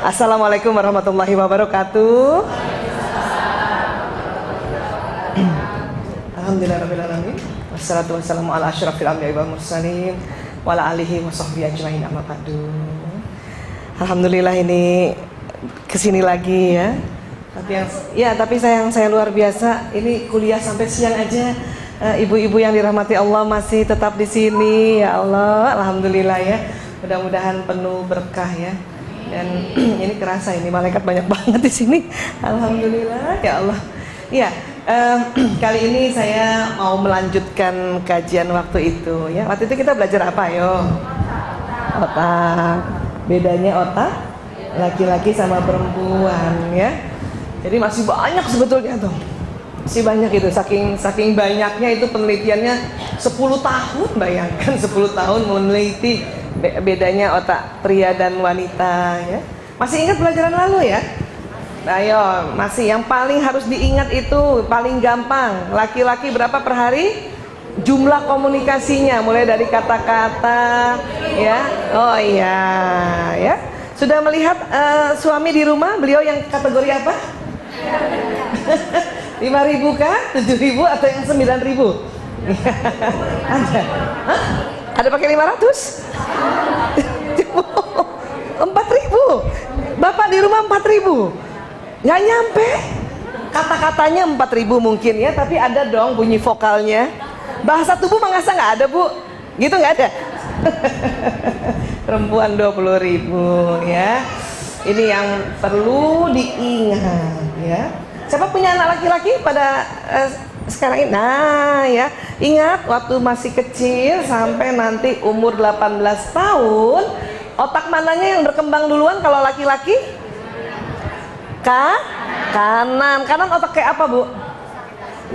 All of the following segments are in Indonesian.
Assalamualaikum warahmatullahi wabarakatuh. Alhamdulillahirrahmanirrahim. Wassalatu wassalamu ala asyrafil anbiya'i wal mursalin wa ala alihi wa sahbihi ajmain amma ba'du. Alhamdulillah ini kesini lagi ya. Tapi saya luar biasa. Ini kuliah sampai siang aja. Ibu-ibu yang dirahmati Allah masih tetap di sini. Ya Allah, alhamdulillah ya. Mudah-mudahan penuh berkah ya. Dan ini kerasa ini malaikat banyak banget di sini. Alhamdulillah ya Allah. Iya, kali ini saya mau melanjutkan kajian waktu itu ya. Waktu itu kita belajar apa yo? Otak. Bedanya otak laki-laki sama perempuan ya. Jadi masih banyak sebetulnya tuh. Masih banyak itu, saking banyaknya itu penelitiannya 10 tahun, bayangkan 10 tahun meneliti bedanya otak pria dan wanita ya. Masih ingat pelajaran lalu ya? Ayo, masih yang paling harus diingat itu paling gampang. Laki-laki berapa per hari? Jumlah komunikasinya mulai dari kata-kata ya. Oh iya ya. Sudah melihat suami di rumah, beliau yang kategori apa? 5.000 kah? 7.000 atau yang 9.000? Ada? Hah? Ada pakai 500? 4.000? Bapak di rumah 4.000? Nggak nyampe? Kata-katanya 4.000 mungkin ya, tapi ada dong bunyi vokalnya. Bahasa tubuh masa nggak ada bu? Gitu nggak ada? Perempuan 20.000 ya. Ini yang perlu diingat ya. Siapa punya anak laki-laki pada sekarang ini? Nah ya, ingat waktu masih kecil sampai nanti umur 18 tahun, otak mananya yang berkembang duluan kalau laki-laki? Kanan. Kanan otak kayak apa bu?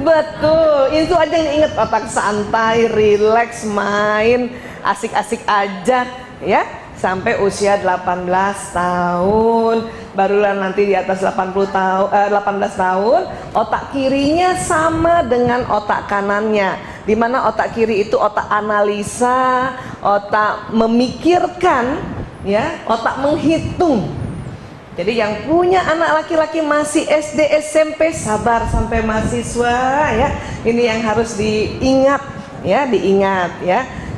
Betul, itu aja yang diingat. Otak santai, rileks, main, asik-asik aja ya. Sampai usia 18 tahun, barulah nanti di atas 18 tahun, otak kirinya sama dengan otak kanannya. Dimana otak kiri itu otak analisa, otak memikirkan, ya, otak menghitung. Jadi yang punya anak laki-laki masih SD, SMP, sabar sampai mahasiswa, ya. Ini yang harus diingat, ya.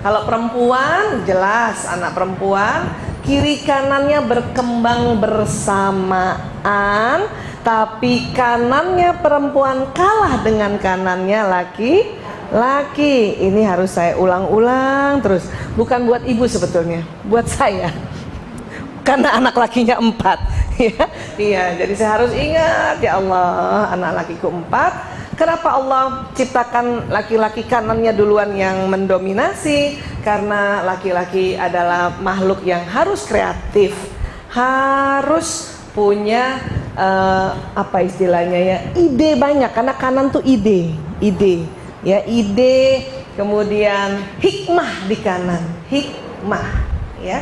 Kalau perempuan, jelas anak perempuan kiri kanannya berkembang bersamaan, tapi kanannya perempuan kalah dengan kanannya laki-laki. Ini harus saya ulang-ulang terus. Bukan buat ibu sebetulnya, buat saya. Karena anak lakinya 4 ya. Iya, jadi saya harus ingat, ya Allah, anak lakiku 4. Kenapa Allah ciptakan laki-laki kanannya duluan yang mendominasi? Karena laki-laki adalah makhluk yang harus kreatif, harus punya apa istilahnya ya, ide banyak. Karena kanan tuh ide, ya, ide, kemudian hikmah di kanan, hikmah, ya.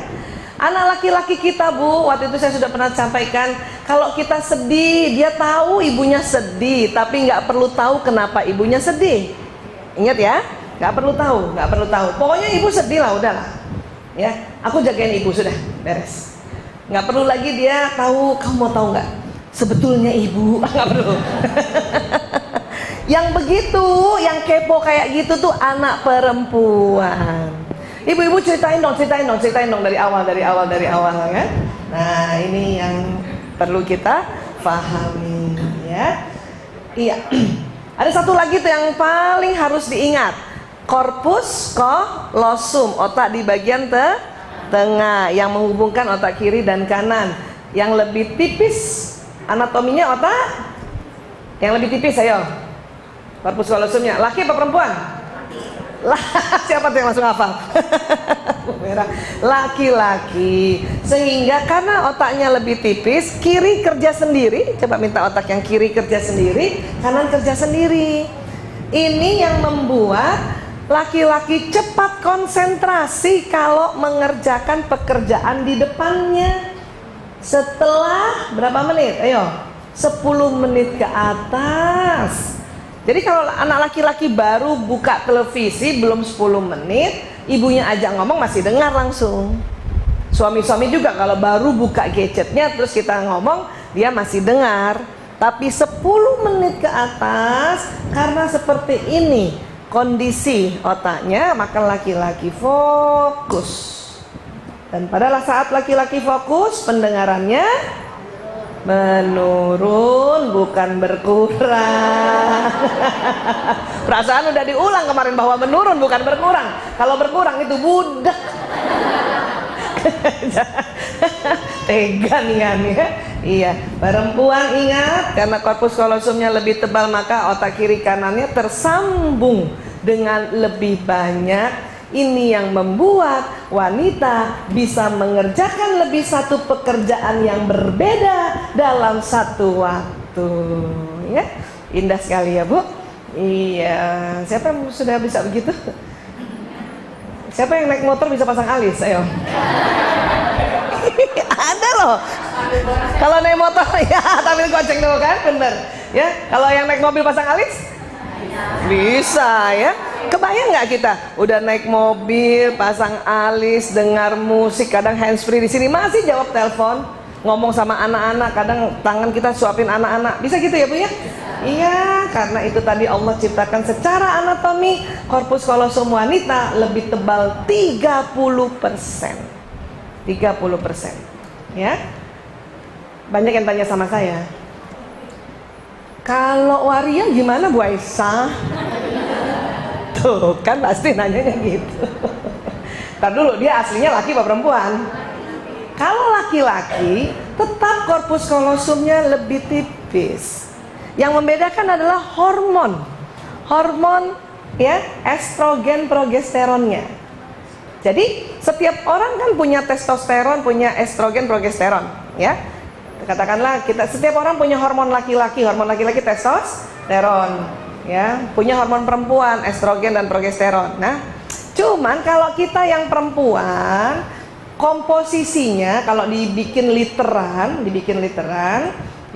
Anak laki-laki kita bu, waktu itu saya sudah pernah sampaikan, kalau kita sedih, dia tahu ibunya sedih, tapi nggak perlu tahu kenapa ibunya sedih. Ingat ya, nggak perlu tahu. Pokoknya ibu sedih lah, udahlah. Ya, aku jagain ibu sudah, beres. Nggak perlu lagi dia tahu. Kamu mau tahu nggak? Sebetulnya ibu, nggak perlu. Yang begitu, yang kepo kayak gitu tuh anak perempuan. Ibu-ibu ceritain dong dari awal ya. Nah, ini yang perlu kita pahami ya. Iya. Ada satu lagi tuh yang paling harus diingat. Corpus callosum, otak di bagian tengah yang menghubungkan otak kiri dan kanan. Yang lebih tipis anatominya otak yang lebih tipis, ayo. Corpus callosumnya laki apa perempuan? Siapa tuh yang langsung hafal? Laki-laki. Sehingga karena otaknya lebih tipis, kiri kerja sendiri. Coba minta otak yang kiri kerja sendiri, kanan kerja sendiri. Ini yang membuat laki-laki cepat konsentrasi kalau mengerjakan pekerjaan di depannya. Setelah berapa menit? Ayo, 10 menit ke atas. Jadi kalau anak laki-laki baru buka televisi belum 10 menit, ibunya ajak ngomong masih dengar langsung. Suami-suami juga kalau baru buka gadgetnya terus kita ngomong, dia masih dengar. Tapi 10 menit ke atas, karena seperti ini kondisi otaknya, maka laki-laki fokus. Dan pada saat laki-laki fokus, pendengarannya menurun, bukan berkurang. Perasaan udah diulang kemarin bahwa menurun bukan berkurang. Kalau berkurang itu budak. Tegan kan ya. Iya, perempuan ingat, karena korpus kolosumnya lebih tebal maka otak kiri kanannya tersambung dengan lebih banyak. Ini yang membuat wanita bisa mengerjakan lebih satu pekerjaan yang berbeda dalam satu waktu. Ya, indah sekali ya Bu. Iya, siapa yang sudah bisa begitu? Siapa yang naik motor bisa pasang alis? Ayo. Ada loh. Kalau naik motor ya sambil goceng dulu kan, bener. Ya, kalau yang naik mobil pasang alis bisa ya. Kebayang nggak kita udah naik mobil, pasang alis, dengar musik, kadang handsfree di sini masih jawab telepon, ngomong sama anak-anak, kadang tangan kita suapin anak-anak, bisa gitu ya Bu ya? Iya, karena itu tadi Allah ciptakan secara anatomi korpus kolosum wanita lebih tebal 30%. 30%. Ya. Banyak yang tanya sama saya, kalau waria gimana Bu Aisyah? Tuh kan pasti nanyanya gitu. Ntar dulu, dia aslinya laki apa perempuan? Kalau laki-laki tetap korpus kolosumnya lebih tipis. Yang membedakan adalah hormon. Hormon ya, estrogen progesteronnya. Jadi setiap orang kan punya testosteron, punya estrogen progesteron ya. Katakanlah kita, setiap orang punya hormon laki-laki testosteron ya, punya hormon perempuan estrogen dan progesteron. Nah, cuman kalau kita yang perempuan, komposisinya kalau dibikin literan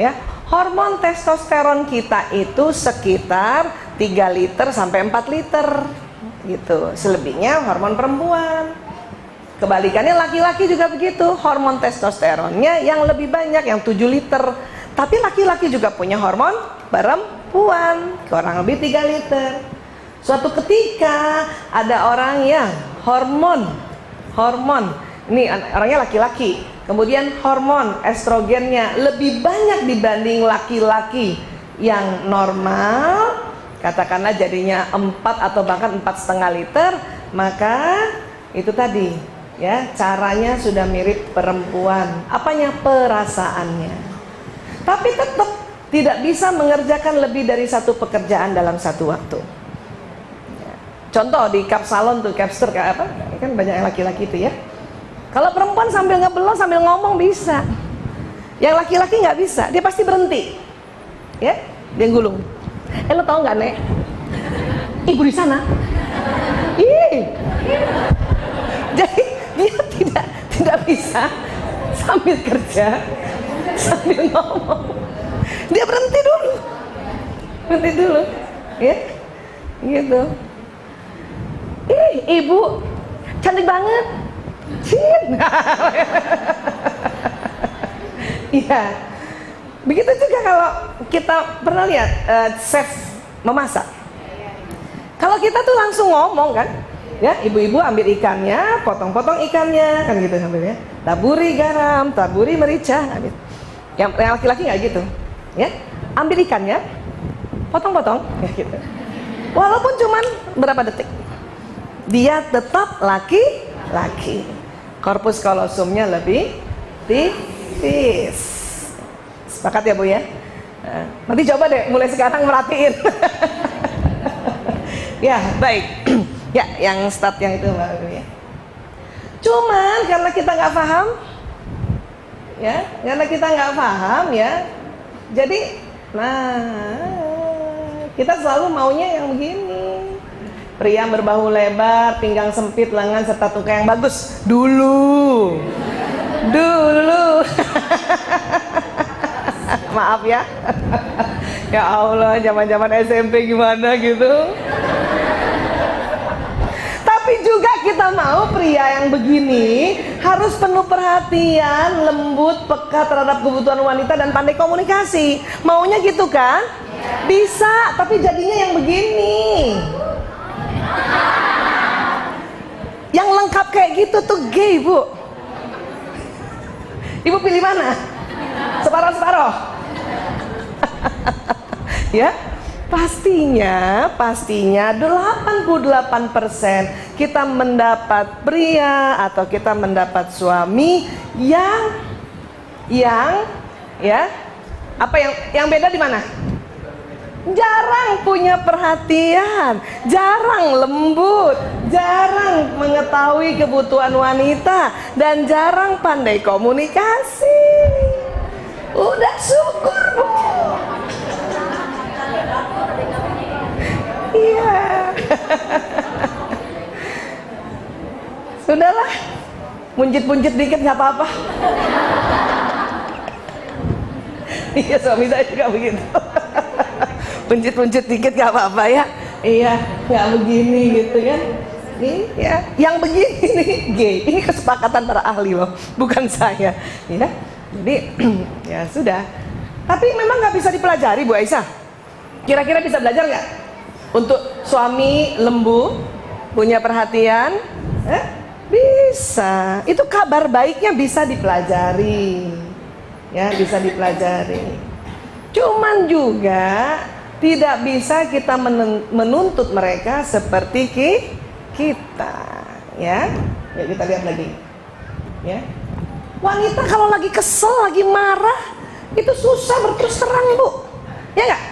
ya, hormon testosteron kita itu sekitar 3 liter sampai 4 liter gitu. Selebihnya hormon perempuan. Kebalikannya laki-laki juga begitu, hormon testosteronnya yang lebih banyak, yang 7 liter. Tapi laki-laki juga punya hormon perempuan, kurang lebih 3 liter. Suatu ketika ada orang yang hormon ini orangnya laki-laki, kemudian hormon estrogennya lebih banyak dibanding laki-laki yang normal, katakanlah jadinya 4 atau bahkan 4,5 liter, maka itu tadi ya, caranya sudah mirip perempuan. Apanya? Perasaannya. Tapi tetap tidak bisa mengerjakan lebih dari satu pekerjaan dalam satu waktu. Contoh di cup salon tuh, capster kayak apa? Kan banyak yang laki-laki itu ya. Kalau perempuan sambil ngebelot sambil ngomong bisa. Yang laki-laki nggak bisa, dia pasti berhenti. Ya, dia gulung. Lo tau nggak Nek? Ibu di sana. Jadi dia tidak bisa sambil kerja sambil ngomong. Dia berhenti dulu, ya, gitu. Ibu cantik banget, iya. Begitu juga kalau kita pernah lihat chef memasak. Kalau kita tuh langsung ngomong kan, ya, ibu-ibu ambil ikannya, potong-potong ikannya, kan gitu sambilnya. Taburi garam, taburi merica, gitu. Yang laki-laki nggak gitu, ya. Ambil ikannya, potong-potong, ya gitu. Walaupun cuman berapa detik, dia tetap laki-laki. Korpus kolosumnya lebih tipis. Sepakat ya Bu ya? Nanti coba deh mulai sekarang merhatiin. Ya baik. Ya yang start yang itu Mbak ya. Cuman karena kita nggak paham, ya, karena kita nggak paham ya, jadi, kita selalu maunya yang begini. Pria berbahu lebar, pinggang sempit, lengan serta tuka yang bagus. Dulu. Maaf ya. Ya Allah, zaman-zaman SMP gimana gitu. Tapi juga kita mau pria yang begini Harus penuh perhatian, lembut, peka terhadap kebutuhan wanita dan pandai komunikasi. Maunya gitu kan? Bisa, tapi jadinya yang begini. Yang lengkap kayak gitu tuh gay, Bu. Ibu pilih mana? Separoh-separoh. Ya, pastinya 88% kita mendapat pria atau kita mendapat suami yang ya, apa yang beda di mana? Jarang punya perhatian, jarang lembut, jarang mengetahui kebutuhan wanita, dan jarang pandai komunikasi. Udah syukur, Bu. Iya. Sudahlah, munjit-munjit dikit nggak apa-apa. Iya, suami saya juga begitu. Munjit-munjit dikit nggak apa-apa ya. Iya, nggak begini gitu kan. Iya, yang begini nih gay. Ini kesepakatan para ahli loh, bukan saya. Ya, jadi ya sudah. Tapi memang nggak bisa dipelajari, Bu Aisyah. Kira-kira bisa belajar nggak? Untuk suami lembu, punya perhatian, bisa. Itu kabar baiknya bisa dipelajari, ya bisa dipelajari. Cuman juga tidak bisa kita menuntut mereka seperti kita, ya. Ya kita lihat lagi, ya. Wanita kalau lagi kesel, lagi marah, itu susah berterus terang, Bu, ya nggak?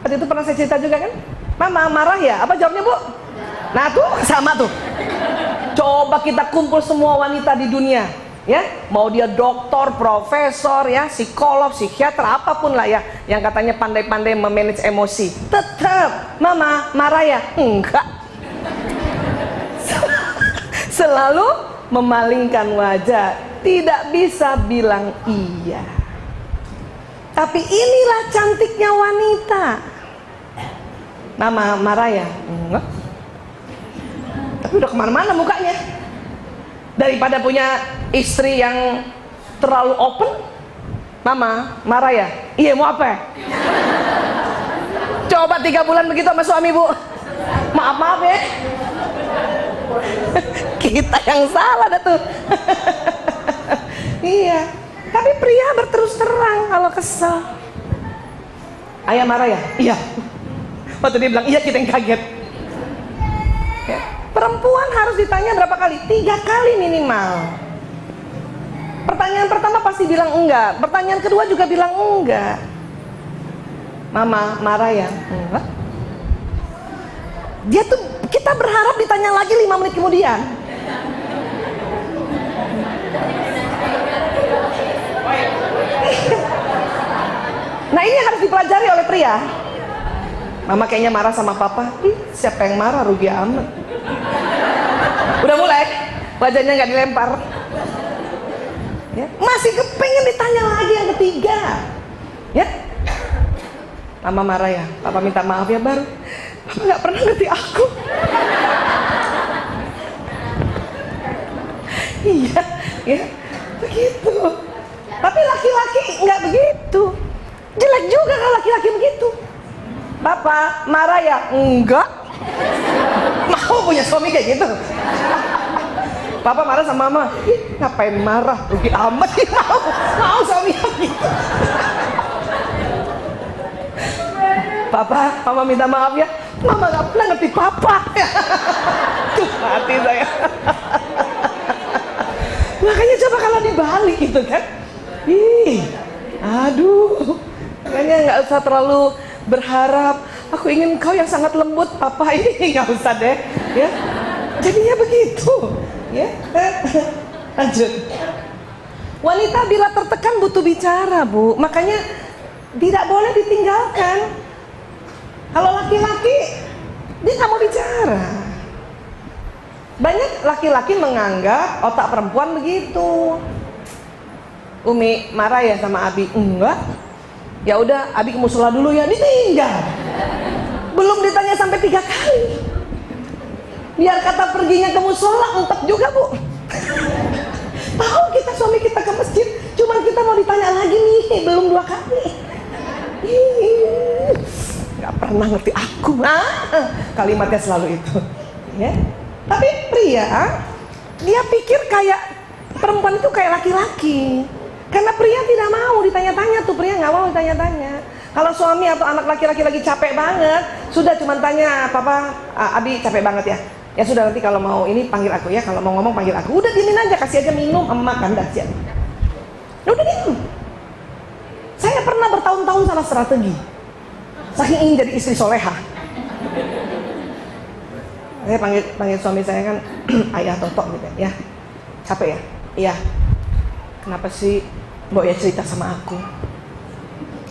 Waktu itu pernah saya cerita juga kan, Mama marah ya, apa jawabnya, Bu? Nah tuh sama tuh. Coba kita kumpul semua wanita di dunia, ya, mau dia dokter, profesor, ya, psikolog, psikiater, apapun lah ya, yang katanya pandai-pandai memanage emosi, tetap Mama marah ya? Enggak. Selalu memalingkan wajah, tidak bisa bilang iya. Tapi inilah cantiknya wanita. Mama marah ya? Enggak. Tapi udah kemana-mana mukanya. Daripada punya istri yang terlalu open, Mama marah ya? Iya, mau apa? Coba 3 bulan begitu sama suami, Bu. Maaf ya. Kita yang salah dah tuh. Iya. Tapi pria berterus terang kalau kesel. Ayah marah ya? Iya. Waktu dia bilang iya, kita yang kaget. Ya. Perempuan harus ditanya berapa kali? 3 kali minimal. Pertanyaan pertama pasti bilang enggak. Pertanyaan kedua juga bilang enggak. Mama marah ya? Enggak. Dia tuh, kita berharap ditanya lagi 5 menit kemudian. Nah ini harus dipelajari oleh pria. Mama kayaknya marah sama papa. Siapa yang marah, rugi amat. Udah mulai, wajahnya nggak dilempar, ya. Masih kepengen ditanya lagi yang ketiga, ya. Mama marah ya, papa minta maaf ya, baru papa nggak pernah ngerti aku. Iya, ya, begitu. Tapi laki-laki nggak begitu. Jelek juga kalau laki-laki begitu. Papa marah ya? Enggak. Mau punya suami kayak gitu? Papa marah sama mama, ngapain marah? Rugi amat. Mau suami yang gitu. Papa, mama minta maaf ya. Mama nggak pernah ngerti papa. Tuh hati saya. Makanya coba kalau dibalik gitu kan. Aduh. Makanya nggak usah terlalu berharap. Aku ingin kau yang sangat lembut, papa, ini nggak usah deh, ya. Jadinya begitu, ya. Lanjut. Wanita bila tertekan butuh bicara, Bu. Makanya tidak boleh ditinggalkan. Kalau laki-laki, dia nggak mau bicara. Banyak laki-laki menganggap otak perempuan begitu. Umi marah ya sama Abi? Enggak. Ya udah, Abi ke musola dulu ya, ditinggal. Belum ditanya sampai 3 kali. Biar kata perginya ke musola, entek juga, Bu. Tahu kita suami kita ke masjid, cuman kita mau ditanya lagi nih, belum 2 kali. Gak pernah ngerti aku. Kalimatnya selalu itu. Ya. Tapi pria, dia pikir kayak perempuan itu kayak laki-laki. Karena pria tidak mau ditanya-tanya tuh, pria nggak mau ditanya-tanya. Kalau suami atau anak laki-laki lagi capek banget, sudah cuma tanya, papa, Abi capek banget ya. Ya sudah, nanti kalau mau ini panggil aku ya, kalau mau ngomong panggil aku. Udah diemin aja, kasih aja minum, makan, dahsyat. Udah diem. Saya pernah bertahun-tahun salah strategi, saking ingin jadi istri soleha. Saya panggil suami saya kan, ayah Toto gitu ya. Capek ya? Iya. Kenapa sih Mbok ya cerita sama aku?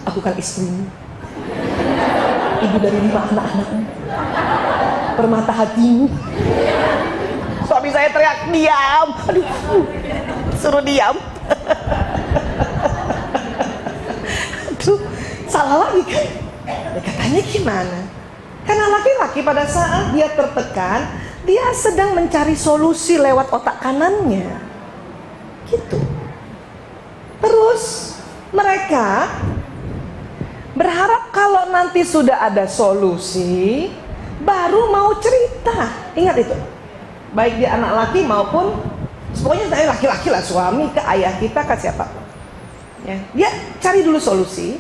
Aku kan istrimu, ibu dari 5 anak-anakmu, permata hatimu. Suami saya teriak, diam. Aduh, suruh diam. Aduh, salah lagi kan? Ya, katanya gimana? Karena laki-laki pada saat dia tertekan, dia sedang mencari solusi lewat otak kanannya. Gitu. Terus mereka berharap kalau nanti sudah ada solusi, baru mau cerita. Ingat itu. Baik dia anak laki maupun, pokoknya saya laki-laki lah, suami ke ayah kita ke siapa. Ya, dia cari dulu solusi,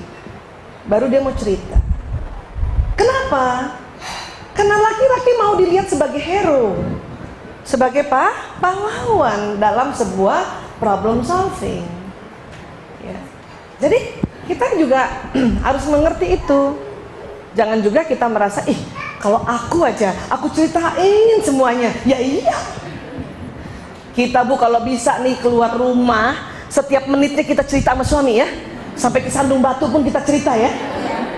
baru dia mau cerita. Kenapa? Karena laki-laki mau dilihat sebagai hero, sebagai pahlawan dalam sebuah problem solving. Ya. Jadi kita juga harus mengerti itu. Jangan juga kita merasa, kalau aku aja, aku ceritain semuanya. Ya iya. Kita Bu kalau bisa nih keluar rumah, setiap menitnya kita cerita sama suami ya. Sampai ke Sandung Batu pun kita cerita ya.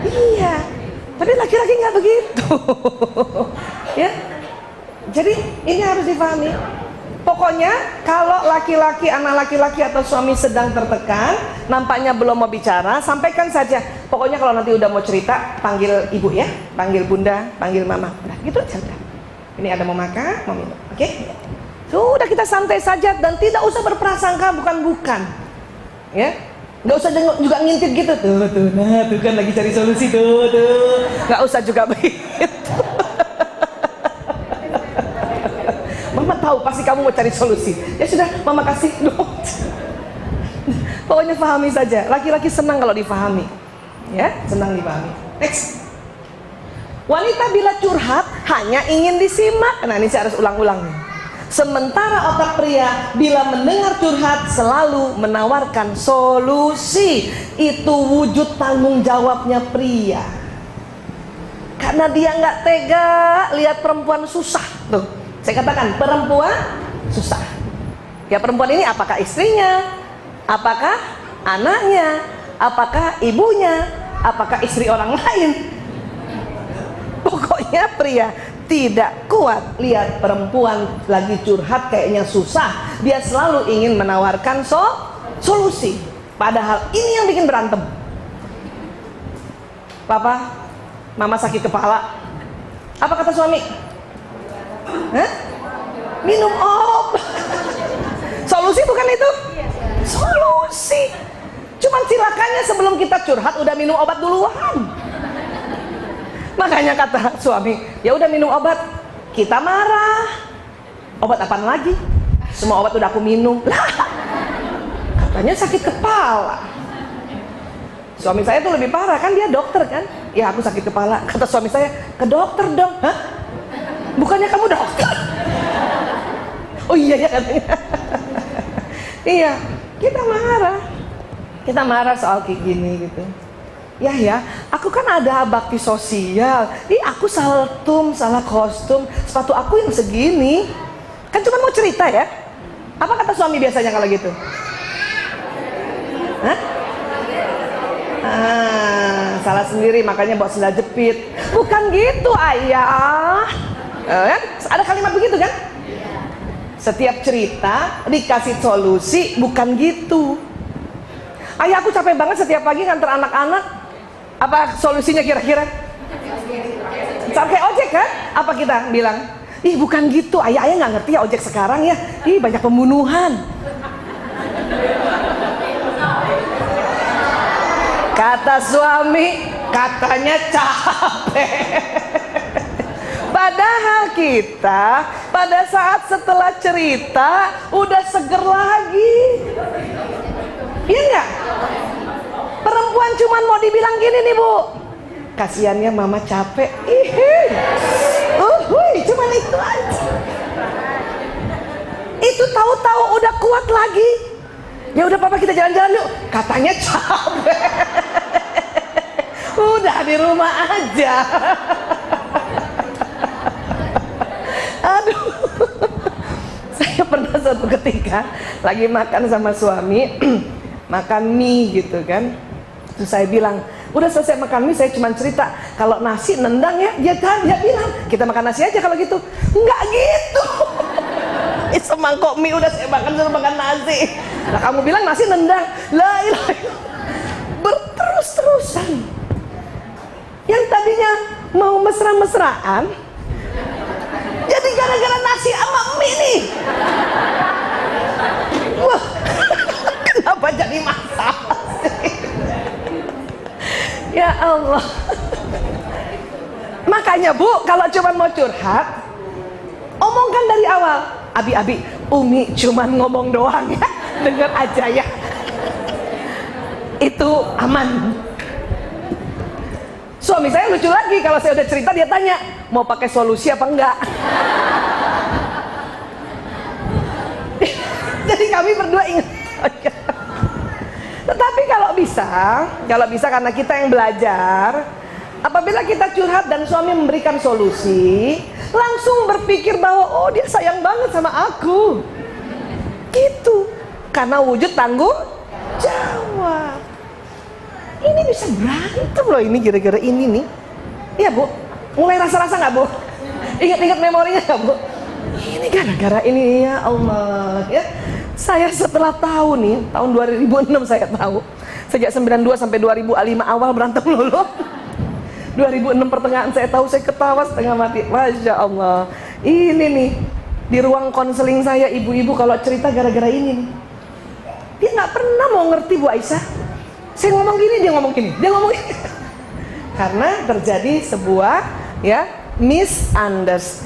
Iya. Tapi laki-laki nggak begitu. Ya. Jadi ini harus dipahami. Pokoknya kalau laki-laki, anak laki-laki atau suami sedang tertekan, nampaknya belum mau bicara, sampaikan saja. Pokoknya kalau nanti udah mau cerita, panggil ibu ya, panggil bunda, panggil mama. Udah gitu aja udah. Ini ada mau makan, mau minum. Oke? Sudah kita santai saja dan tidak usah berprasangka bukan-bukan. Ya? Nggak usah juga ngintip gitu tuh, nah tuh kan lagi cari solusi tuh. Nggak usah juga begitu. Mama tahu pasti kamu mau cari solusi. Ya sudah, mama kasih dong. Pokoknya pahami saja. Laki-laki senang kalau dipahami. Ya, senang dipahami. Next. Wanita bila curhat hanya ingin disimak. Nah ini saya harus ulang-ulang nih. Sementara otak pria bila mendengar curhat selalu menawarkan solusi. Itu wujud tanggung jawabnya pria. Karena dia nggak tega lihat perempuan susah tuh. Saya katakan perempuan susah. Ya perempuan ini apakah istrinya, apakah anaknya, apakah ibunya, apakah istri orang lain. Pokoknya pria tidak kuat lihat perempuan lagi curhat kayaknya susah. Dia selalu ingin menawarkan solusi. Padahal ini yang bikin berantem. Papa, mama sakit kepala. Apa kata suami? Hah? Minum obat. Solusi bukan itu? Solusi. Cuman silakannya sebelum kita curhat udah minum obat duluan. Makanya kata suami, ya udah minum obat. Kita marah. Obat apaan lagi? Semua obat udah aku minum. Lah, katanya sakit kepala. Suami saya tuh lebih parah kan, dia dokter kan. Ya aku sakit kepala. Kata suami saya, ke dokter dong. Hah? Bukannya kamu dokter? Oh iya ya katanya. Iya, kita marah. Kita marah soal kayak gini gitu. Ya, aku kan ada bakti sosial. Aku salah salah kostum, sepatu aku yang segini. Kan cuma mau cerita ya. Apa kata suami biasanya kalau gitu? Hah? Salah sendiri makanya bawa sendal jepit. Bukan gitu ayah. Ada kalimat begitu kan? Setiap cerita dikasih solusi, bukan gitu. Ayah aku capek banget setiap pagi nganter anak-anak. Apa solusinya kira-kira? Pakai ojek kan? Apa kita bilang? Ih bukan gitu, ayah nggak ngerti ya ojek sekarang ya. Ih banyak pembunuhan. Kata suami, katanya capek. Padahal kita pada saat setelah cerita udah seger lagi. Iya nggak? Perempuan cuman mau dibilang gini nih bu, kasihannya mama capek. Cuman itu aja. Itu tahu-tahu udah kuat lagi. Ya udah papa kita jalan-jalan yuk. Katanya capek. Udah di rumah aja. Aduh. Saya pernah suatu ketika lagi makan sama suami, makan mie gitu kan. Terus saya bilang, udah selesai makan mie, saya cuma cerita kalau nasi nendang ya. Dia bilang, kita makan nasi aja kalau gitu. Enggak gitu. Semangkok mie udah saya makan, suruh makan nasi. Nah kamu bilang nasi nendang. La ilaha illallah. Berterus-terusan. Yang tadinya mau mesra-mesraan, jadi gara-gara nasi sama mie nih. Wah, kenapa jadi masalah sih? Ya Allah. Makanya bu, kalau cuma mau curhat, omongkan dari awal. Abi, Umi cuman ngomong doang ya, denger aja ya. Itu aman. Suami saya lucu lagi, kalau saya udah cerita dia tanya, mau pakai solusi apa enggak? Jadi kami berdua ingat. Tetapi kalau bisa karena kita yang belajar, apabila kita curhat dan suami memberikan solusi, langsung berpikir bahwa oh dia sayang banget sama aku. Gitu. Karena wujud tanggung jawab. Ini bisa berantem loh ini gara-gara ini nih. Iya bu, mulai rasa-rasa nggak bu? Ingat-ingat memorinya nggak bu? Ini gara-gara ini ya Allah ya. Saya setelah tahu nih, tahun 2006 saya tahu. Sejak 92 sampai 2005 awal berantem dulu. 2006 pertengahan saya tahu, saya ketawa setengah mati. Masya Allah. Ini nih, di ruang konseling saya ibu-ibu kalau cerita gara-gara ini nih. Dia nggak pernah mau ngerti Bu Aisyah. Saya ngomong gini, dia ngomong gini, dia ngomong gini. Karena terjadi sebuah ya misunderstand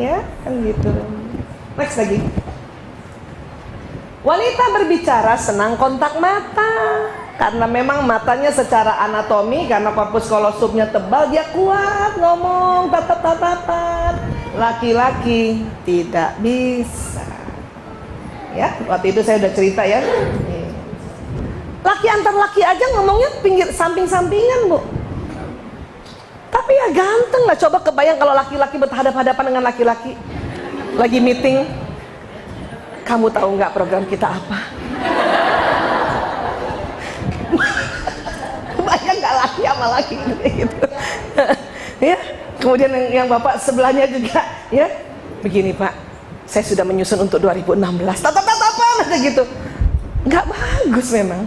ya kan gitu. Next lagi. Wanita berbicara senang kontak mata karena memang matanya secara anatomi, karena korpus kolosumnya tebal, dia kuat ngomong tatap-tatapan. Laki-laki tidak bisa. Ya, waktu itu saya udah cerita ya. Laki antar laki aja ngomongnya pinggir samping-sampingan bu. Tapi ya ganteng lah. Coba kebayang kalau laki-laki berhadapan-hadapan dengan laki-laki lagi meeting. Kamu tahu nggak program kita apa? Bayang nggak laki sama laki gitu. Ya. Kemudian yang bapak sebelahnya juga ya. Begini pak, saya sudah menyusun untuk 2016. Tatap-tatapan aja gitu. Nggak bagus memang.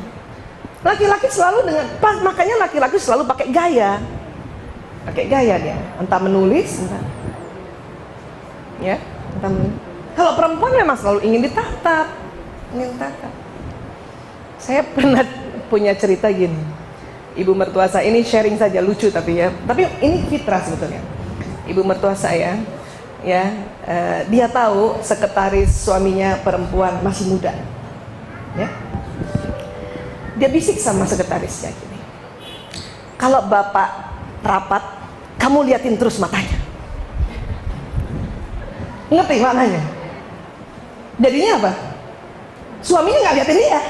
Laki-laki selalu dengan pas, makanya laki-laki selalu pakai gaya dia, entah menulis, entah ya, entah menulis. Kalau perempuan memang selalu ingin ditatap. Saya pernah punya cerita gini, ibu mertua saya, ini sharing saja lucu tapi ini fitrah sebetulnya. Ibu mertua saya, ya, dia tahu sekretaris suaminya perempuan masih muda, ya. Dia bisik sama sekretarisnya gini, kalau bapak rapat, kamu liatin terus matanya. Ngerti maknanya? Jadinya apa? Suaminya nggak liatin dia.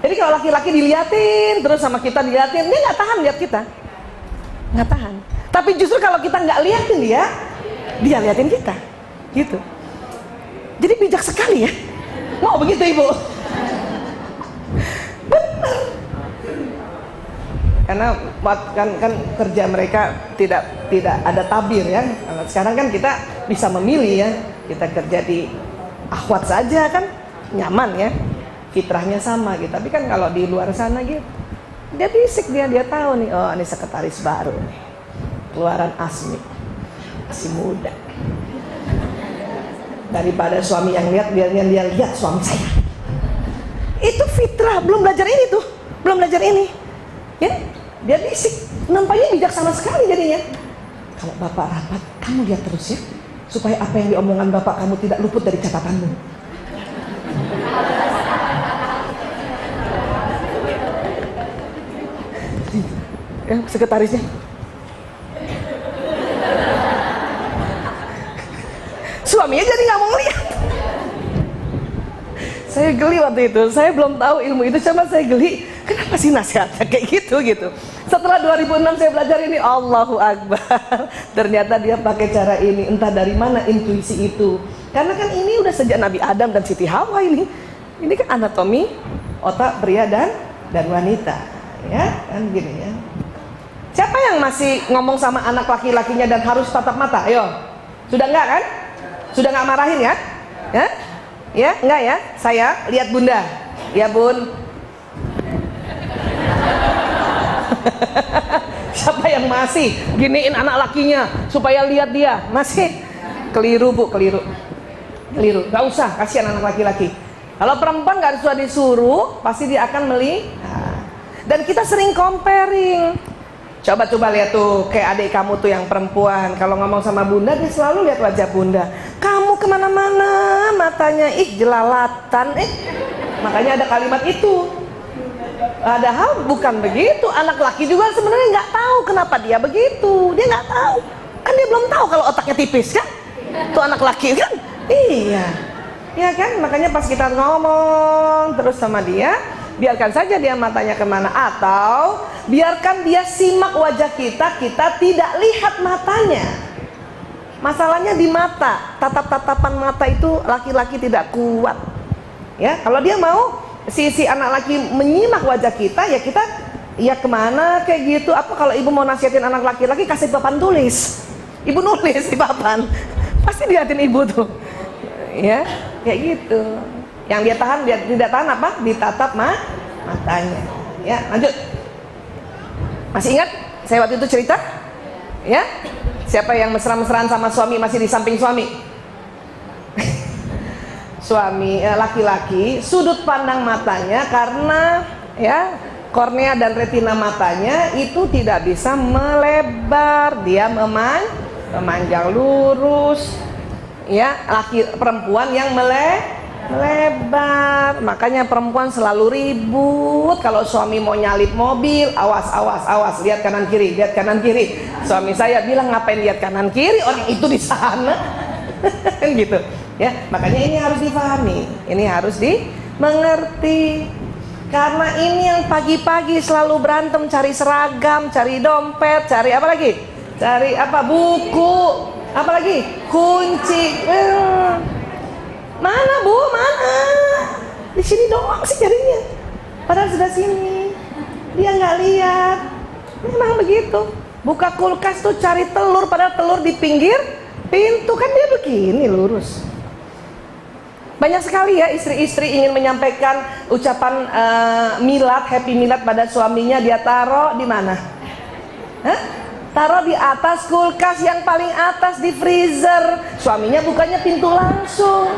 Jadi kalau laki-laki diliatin terus sama kita diliatin, dia nggak tahan lihat kita, nggak tahan. Tapi justru kalau kita nggak liatin dia liatin kita, gitu. Jadi bijak sekali ya. Mau begitu ibu? Benar. Karena kan kerja mereka tidak ada tabir ya. Sekarang kan kita bisa memilih ya. Kita kerja di akhwat saja kan nyaman ya. Fitrahnya sama gitu. Tapi kan kalau di luar sana gitu, dia bisik, dia tahu nih, oh ini sekretaris baru nih. Keluaran Asmi. Masih muda. Daripada suami yang lihat, dia lihat suami saya. Itu fitrah, belum belajar ini tuh. belum belajar ini. Ya, dia bisik, nampaknya bijaksana sekali jadinya. Kalau bapak rapat, kamu lihat terus ya, supaya apa yang diomongan bapak kamu tidak luput dari catatanmu. Ya, sekretarisnya. Suaminya jadi nggak mau lihat. Saya geli waktu itu, saya belum tahu ilmu itu, cuma saya geli. Kenapa sih nasihatnya kayak gitu? Setelah 2006 saya belajar ini, Allahu Akbar. Ternyata dia pakai cara ini, entah dari mana intuisi itu. Karena kan ini udah sejak Nabi Adam dan Siti Hawa ini. Ini kan anatomi otak pria dan wanita, ya kan gini ya. Siapa yang masih ngomong sama anak laki-lakinya dan harus tatap mata? Ayo, sudah enggak kan? Sudah enggak marahin ya? Ya? Ya, enggak ya? Saya lihat bunda. Ya bun. Siapa yang masih giniin anak lakinya supaya lihat dia? Masih keliru bu, keliru. Gak usah, kasihan anak laki-laki. Kalau perempuan gak usah disuruh, pasti dia akan melihat. Dan kita sering comparing. Coba lihat tuh, kayak adik kamu tuh yang perempuan, kalau ngomong sama bunda dia selalu lihat wajah bunda. Kamu kemana-mana matanya, jelalatan, makanya ada kalimat itu. Padahal bukan begitu. Anak laki juga sebenarnya nggak tahu kenapa dia begitu. Dia nggak tahu, kan dia belum tahu kalau otaknya tipis kan. Tuh anak laki kan, iya, ya kan. Makanya pas kita ngomong terus sama dia, biarkan saja dia matanya kemana, atau biarkan dia simak wajah kita tidak lihat matanya. Masalahnya di mata, tatap-tatapan mata itu laki-laki tidak kuat. Ya, kalau dia mau si anak laki menyimak wajah kita, ya kita ya kemana kayak gitu. Apa kalau ibu mau nasihatin anak laki-laki, kasih papan tulis, ibu nulis di papan, pasti liatin ibu tuh. Ya, kayak gitu. Yang dia tahan, dia tidak tahan apa? Ditatap matanya. Ya, lanjut. Masih ingat saya waktu itu cerita? Ya, siapa yang mesra-mesraan sama suami masih di samping suami? Suami, laki-laki, sudut pandang matanya karena ya kornea dan retina matanya itu tidak bisa melebar, dia memanjang lurus. Ya, perempuan yang melebar. Makanya perempuan selalu ribut kalau suami mau nyalip mobil. Awas, lihat kanan kiri. Suami saya bilang, ngapain lihat kanan kiri, orang itu di sana. Kan gitu ya. Makanya ini harus dipahami, ini harus dimengerti. Karena ini yang pagi-pagi selalu berantem cari seragam, cari dompet, cari apa lagi? Cari apa? Buku, apa lagi? Kunci. Mana bu? Mana? Di sini doang sih carinya. Padahal sudah sini. Dia nggak lihat. Memang begitu. Buka kulkas tuh cari telur, padahal telur di pinggir pintu, kan dia begini lurus. Banyak sekali ya istri-istri ingin menyampaikan ucapan milad, happy milad pada suaminya, dia taruh di mana? Taruh di atas kulkas yang paling atas di freezer. Suaminya bukanya pintu langsung.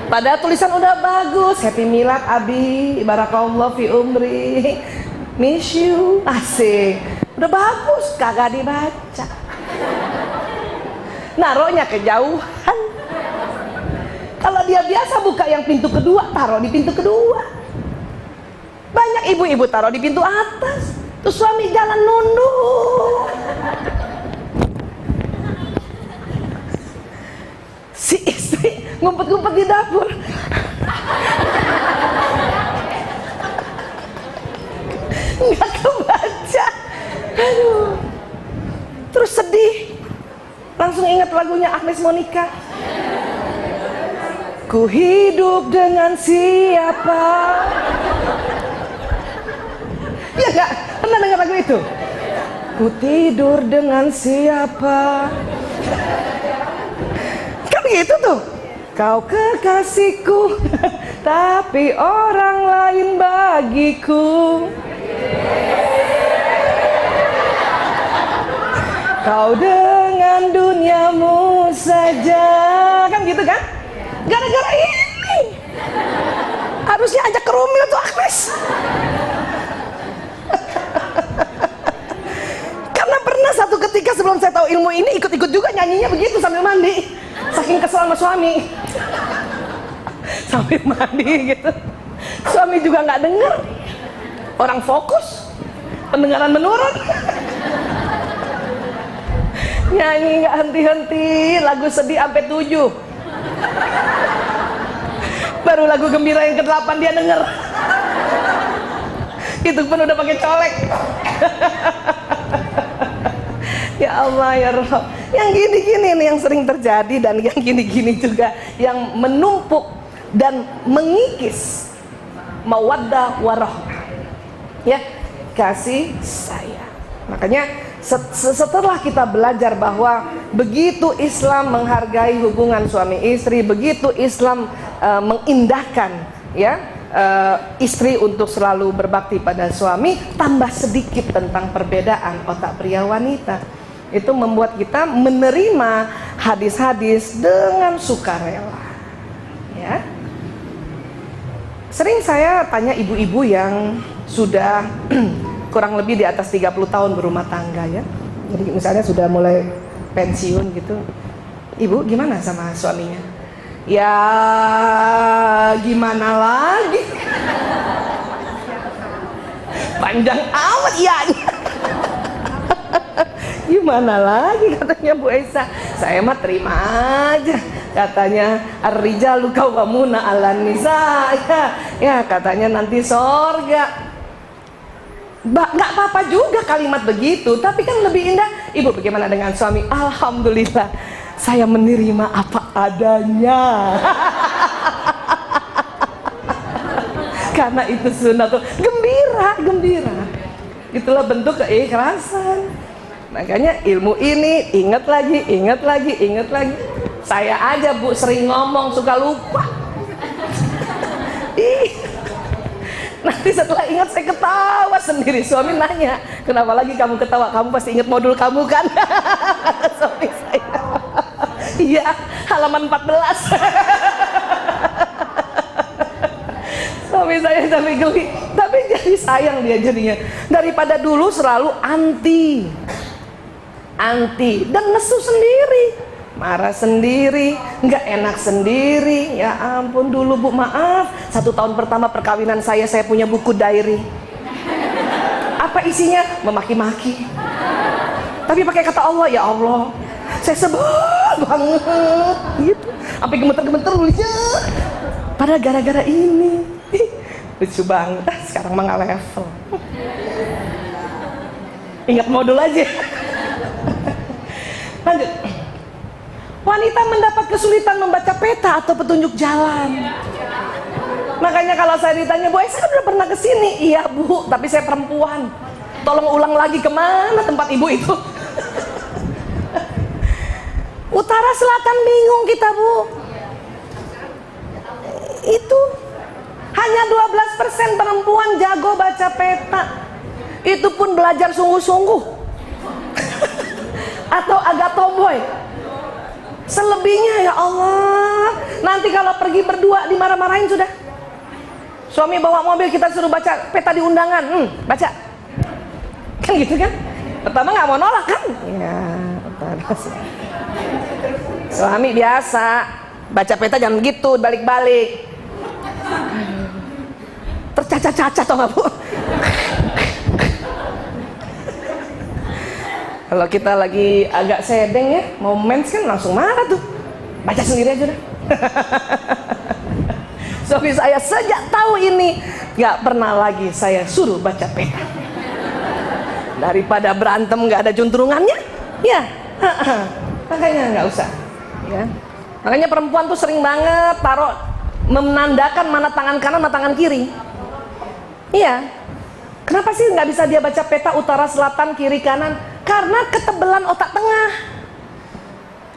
Padahal tulisan udah bagus, happy milad abi, barakallahu fi umri, miss you, asik. Udah bagus, kagak dibaca. Naruhnya kejauhan. Kalau dia biasa buka yang pintu kedua, taruh di pintu kedua. Banyak ibu-ibu taruh di pintu atas. Terus suami jalan nunduk. Si istri ngumpet-ngumpet di dapur. Nggak kebaca. Aduh. Terus sedih. Langsung ingat lagunya Agnes Monica. Ku hidup dengan siapa? Ya enggak? Pernah dengar lagu itu? Ku tidur dengan siapa? Kan gitu tuh. Kau kekasihku, tapi orang lain bagiku. Kau dengan duniamu saja. Kan gitu kan? Gara-gara ini Harusnya ajak ke Rumil tuh Agnes. Karena pernah satu ketika sebelum saya tahu ilmu ini, ikut-ikut juga nyanyinya begitu sambil mandi. Saking kesel sama suami. Sambil mandi gitu. Suami juga nggak denger. Orang fokus, pendengaran menurun. Nyanyi nggak henti-henti, lagu sedih sampai 7. Baru lagu gembira yang ke-8 dia denger. Itu pun udah pakai colek. Ya Allah ya Rob. Yang gini-gini nih yang sering terjadi, dan yang gini-gini juga yang menumpuk dan mengikis mawaddah warahmah. Ya, kasih sayang. Makanya setelah kita belajar bahwa begitu Islam menghargai hubungan suami istri, begitu Islam mengindahkan ya istri untuk selalu berbakti pada suami, tambah sedikit tentang perbedaan otak pria wanita. Itu membuat kita menerima hadis-hadis dengan sukarela. Ya. Sering saya tanya ibu-ibu yang sudah kurang lebih di atas 30 tahun berumah tangga ya. Jadi misalnya sudah mulai pensiun gitu. Ibu gimana sama suaminya? Ya gimana lagi? Panjang amat ya. Gimana lagi katanya Bu Esa. Saya mah terima aja. Katanya ar-rijalu qawwamuna 'alan nisa. Ya katanya nanti sorga. Nggak apa-apa juga kalimat begitu, tapi kan lebih indah. Ibu bagaimana dengan suami? Alhamdulillah, saya menerima apa adanya. Karena itu sunnatul. Gembira. Itulah bentuk keikhlasan. Makanya ilmu ini ingat lagi. Saya aja Bu sering ngomong suka lupa. Nanti setelah ingat saya ketawa sendiri. Suami nanya, kenapa lagi kamu ketawa? Kamu pasti ingat modul kamu kan? Suami saya. Iya, halaman 14. Suami saya sampai geli. Tapi jadi sayang dia jadinya. Daripada dulu selalu anti dan nesu sendiri, marah sendiri, nggak enak sendiri. Ya ampun, dulu Bu maaf, 1 tahun pertama perkawinan saya punya buku diary. Apa isinya? Memaki-maki. Tapi pakai kata Allah. Ya Allah, saya sebel banget gitu, sampai gemeter-gemeter nulisnya. Padahal gara-gara ini. Lucu banget. Sekarang mah nggak level. Ingat modul aja. Lanjut. Wanita mendapat kesulitan membaca peta atau petunjuk jalan. Makanya kalau saya ditanya, Bu, saya udah pernah kesini. Iya Bu, tapi saya perempuan. Tolong ulang lagi, kemana tempat ibu itu? Utara selatan bingung kita Bu. Itu hanya 12% perempuan jago baca peta. Itu pun belajar sungguh-sungguh. Atau agak tomboy. Selebihnya ya Allah, nanti kalau pergi berdua dimarah-marahin sudah. Suami bawa mobil, kita suruh baca peta di undangan, baca. Kan gitu kan? Pertama nggak mau nolak kan? Ya, suami biasa baca peta jangan gitu, balik-balik. Tercacat-cacat tau nggak Bu? Kalau kita lagi agak sedeng ya, mau mens kan langsung marah tuh. Baca sendiri aja udah. Suami saya sejak tahu ini nggak pernah lagi saya suruh baca peta. Daripada berantem nggak ada juntrungannya, ya. Makanya nggak usah. Ya. Makanya perempuan tuh sering banget taruh menandakan mana tangan kanan, mana tangan kiri. Iya. Kenapa sih nggak bisa dia baca peta utara, selatan, kiri, kanan? Karena ketebalan otak tengah.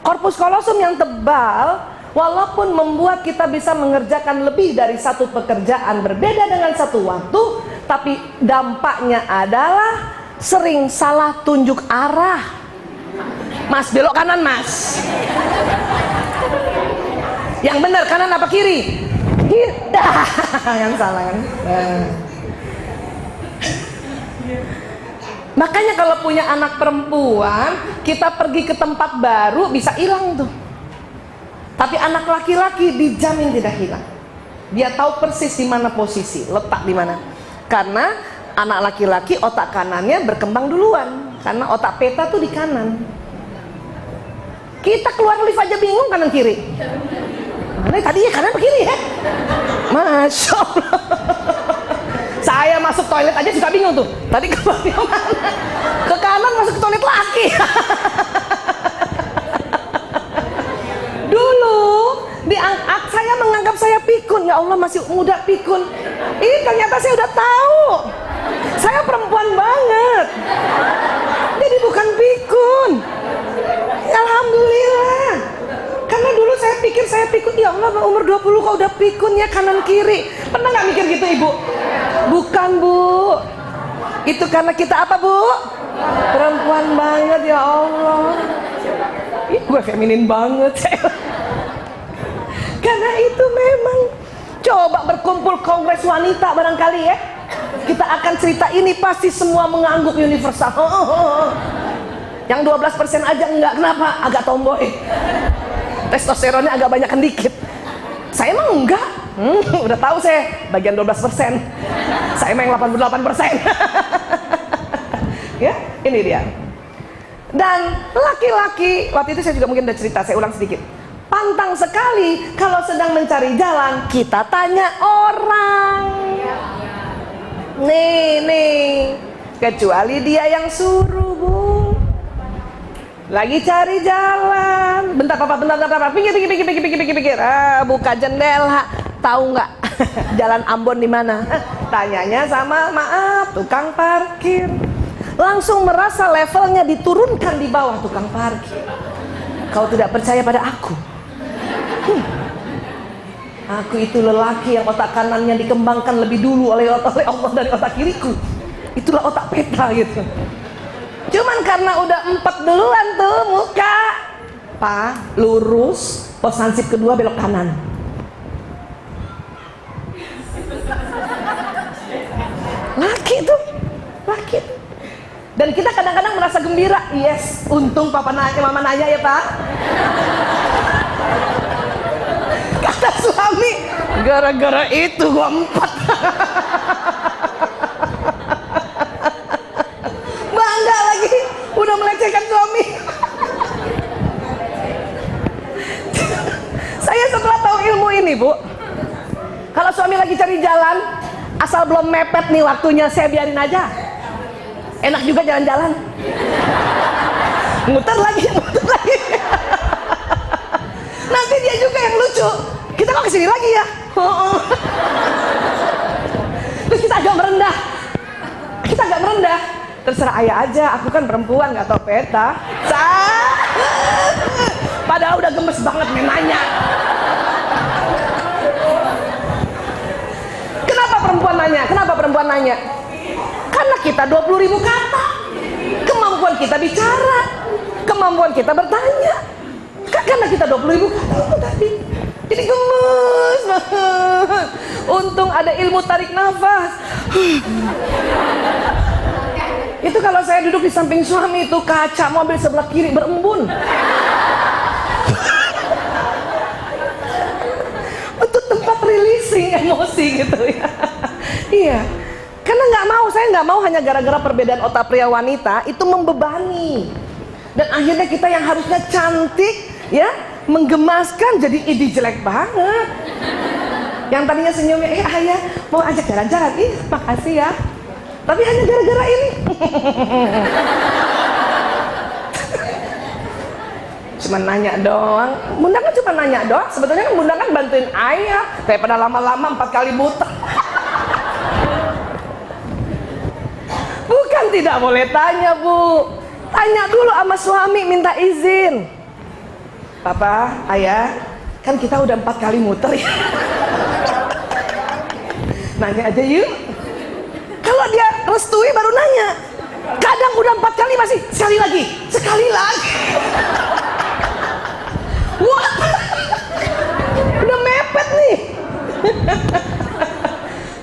Korpus kolosum yang tebal, walaupun membuat kita bisa mengerjakan lebih dari satu pekerjaan berbeda dengan satu waktu, tapi dampaknya adalah sering salah tunjuk arah. Mas, belok kanan Mas. Yang benar kanan apa kiri? Kita yang salah kan. Makanya kalau punya anak perempuan, kita pergi ke tempat baru bisa hilang tuh. Tapi anak laki-laki dijamin tidak hilang. Dia tahu persis di mana posisi, letak di mana. Karena anak laki-laki otak kanannya berkembang duluan, karena otak peta tuh di kanan. Kita keluar lift aja bingung kanan kiri. Mana tadi ya kanan ke kiri ya? Masya Allah. Saya masuk toilet aja suka bingung tuh. Tadi keluar mana? Ke kanan masuk ke toilet laki. Dulu saya menganggap saya pikun. Ya Allah, masih muda pikun. Ini ternyata saya udah tahu. Saya perempuan banget. Jadi bukan pikun. Alhamdulillah. Karena dulu saya pikir saya pikun. Ya Allah, umur 20 kok udah pikun ya kanan kiri. Pernah nggak mikir gitu Ibu? Bukan Bu. Itu karena kita apa Bu? Perempuan banget ya Allah. Ih, gue feminin banget saya. Karena itu memang. Coba berkumpul kongres wanita barangkali ya. Kita akan cerita ini pasti semua mengangguk universal. Yang 12% aja enggak, kenapa? Agak tomboy. Testosteronnya agak banyak dikit. Saya emang enggak. Udah tahu saya bagian 12%. Saya emang 88%. Ya, ini dia. Dan laki-laki, waktu itu saya juga mungkin udah cerita, saya ulang sedikit. Pantang sekali kalau sedang mencari jalan kita tanya orang. Nih, kecuali dia yang suruh Bu. Lagi cari jalan. Bentar papa, bentar. Pikir. Buka jendela. Tahu nggak jalan Ambon di mana? Tanyanya sama maaf tukang parkir. Langsung merasa levelnya diturunkan di bawah tukang parkir. Kau tidak percaya pada aku? Aku itu lelaki yang otak kanannya dikembangkan lebih dulu oleh Allah dari otak kiriku. Itulah otak peta gitu. Cuman karena udah 4 duluan tuh muka, lurus, pos hansip kedua belok kanan. Laki tuh. Dan kita kadang-kadang merasa gembira. Yes, untung mama nanya ya Pak. Kata suami, gara-gara itu gua 4. Bangga lagi, udah melecehkan suami. Saya setelah tahu ilmu ini Bu, kalau suami lagi cari jalan, asal belum mepet nih waktunya, saya biarin aja. Enak juga jalan-jalan. Muter lagi. Nanti dia juga yang lucu. Kita kok kesini lagi ya? Terus kita agak merendah. Terserah ayah aja, aku kan perempuan nggak tahu peta. Padahal udah gemes banget nih nanya. Kenapa perempuan nanya? Karena kita 20.000 kata. Kemampuan kita bicara, kemampuan kita bertanya. Karena kita 20.000 kata itu tadi. Jadi gemes banget. Untung ada ilmu tarik nafas. Itu kalau saya duduk di samping suami itu, kaca mobil sebelah kiri berembun. Untuk tempat releasing emosi gitu ya. Iya. Karena saya nggak mau hanya gara-gara perbedaan otak pria wanita itu membebani. Dan akhirnya kita yang harusnya cantik ya, menggemaskan jadi ide jelek banget. Yang tadinya senyumnya, ayah mau ajak jalan-jalan, makasih ya. Tapi hanya gara-gara ini. Cuma nanya doang. Bunda kan cuma nanya doang. Sebetulnya kan Bunda kan bantuin ayah daripada lama-lama 4 kali muter. Bukan tidak boleh tanya Bu. Tanya dulu sama suami, minta izin. Papa, ayah, kan kita udah 4 kali muter ya. Nanya aja yuk. Kalau dia restui baru nanya. Kadang udah 4 kali masih sekali lagi. Wah, udah mepet nih.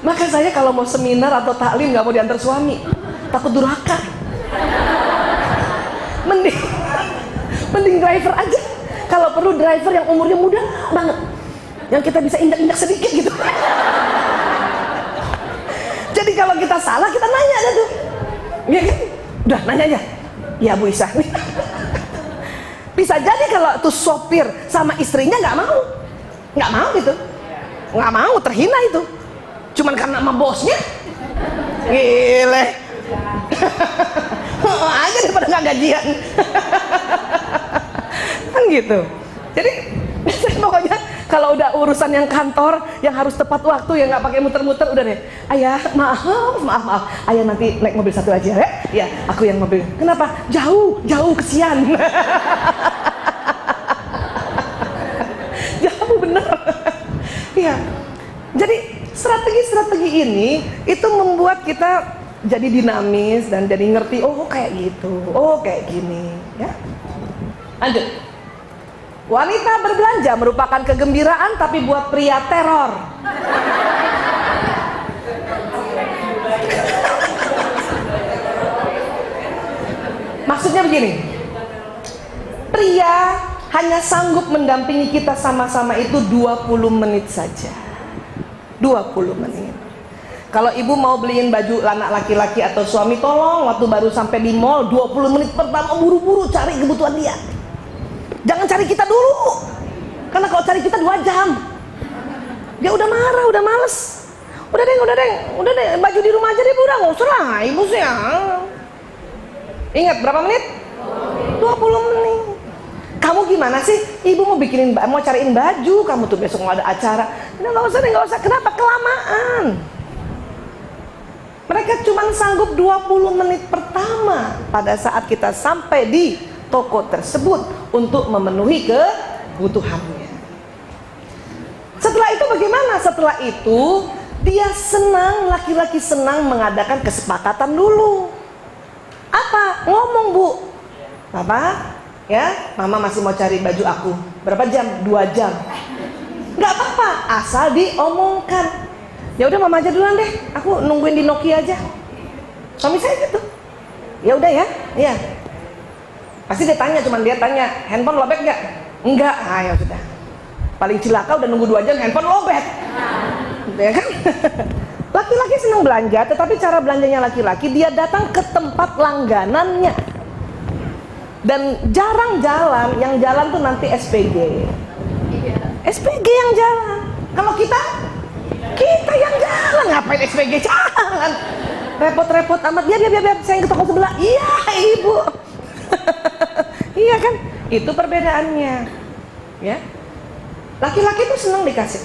Maka saya kalau mau seminar atau taklim nggak mau diantar suami, takut durhaka. Mending driver aja. Kalau perlu driver yang umurnya muda banget, yang kita bisa injak-injak sedikit gitu. Jadi kalau kita salah, kita nanya aja tuh. Iya kan? Udah nanya aja. Ya Bu Isa. Bisa jadi kalau tuh sopir sama istrinya nggak mau gitu, nggak mau, terhina itu. Cuman karena sama bosnya, gile. Aja daripada nggak gajian. Kan gitu. Jadi pokoknya kalau udah urusan yang kantor yang harus tepat waktu, yang nggak pakai muter-muter, udah deh. Ayah, maaf. Ayah nanti naik mobil satu aja ya. Ya, aku yang mobil. Kenapa? Jauh kesian. Jauh bener. Iya. Jadi strategi ini itu membuat kita jadi dinamis dan jadi ngerti, oh kayak gitu, oh kayak gini, ya. Lanjut. Wanita berbelanja merupakan kegembiraan, tapi buat pria teror. Maksudnya begini, pria hanya sanggup mendampingi kita sama-sama itu 20 menit saja. 20 menit. Kalau ibu mau beliin baju anak laki-laki atau suami, tolong waktu baru sampai di mall 20 menit pertama buru-buru cari kebutuhan dia. Jangan cari kita dulu. Karena kalau cari kita 2 jam, dia udah marah, udah males. Udah deh, baju di rumah aja deh, udah nggak usah lah, ibu sih. Ingat berapa menit? 20 menit. Kamu gimana sih? Ibu mau cariin baju, kamu tuh besok mau ada acara. Nggak usah. Kenapa? Kelamaan. Mereka cuma sanggup 20 menit pertama pada saat kita sampai di toko tersebut untuk memenuhi kebutuhannya. Setelah itu bagaimana? Setelah itu dia senang, laki-laki senang mengadakan kesepakatan dulu. Apa? Ngomong, Bu. Papa, ya, Mama masih mau cari baju aku. Berapa jam? 2 jam. Nggak apa-apa, asal diomongkan. Ya udah Mama aja duluan deh, aku nungguin di Nokia aja. Suami saya gitu. Ya udah ya, iya. Pasti dia tanya, handphone lobet nggak? Enggak. Ya sudah. Paling cilaka udah nunggu 2 jam handphone lobet. Gitu ya kan? Laki-laki senang belanja, tetapi cara belanjanya laki-laki, dia datang ke tempat langganannya. Dan jarang jalan, yang jalan tuh nanti SPG. SPG yang jalan. Kalau kita yang jalan, ngapain SPG jalan? Repot-repot amat. Biar saya ke toko sebelah. Iya ibu. Iya kan? Itu perbedaannya. Ya. Laki-laki tuh senang dikasih.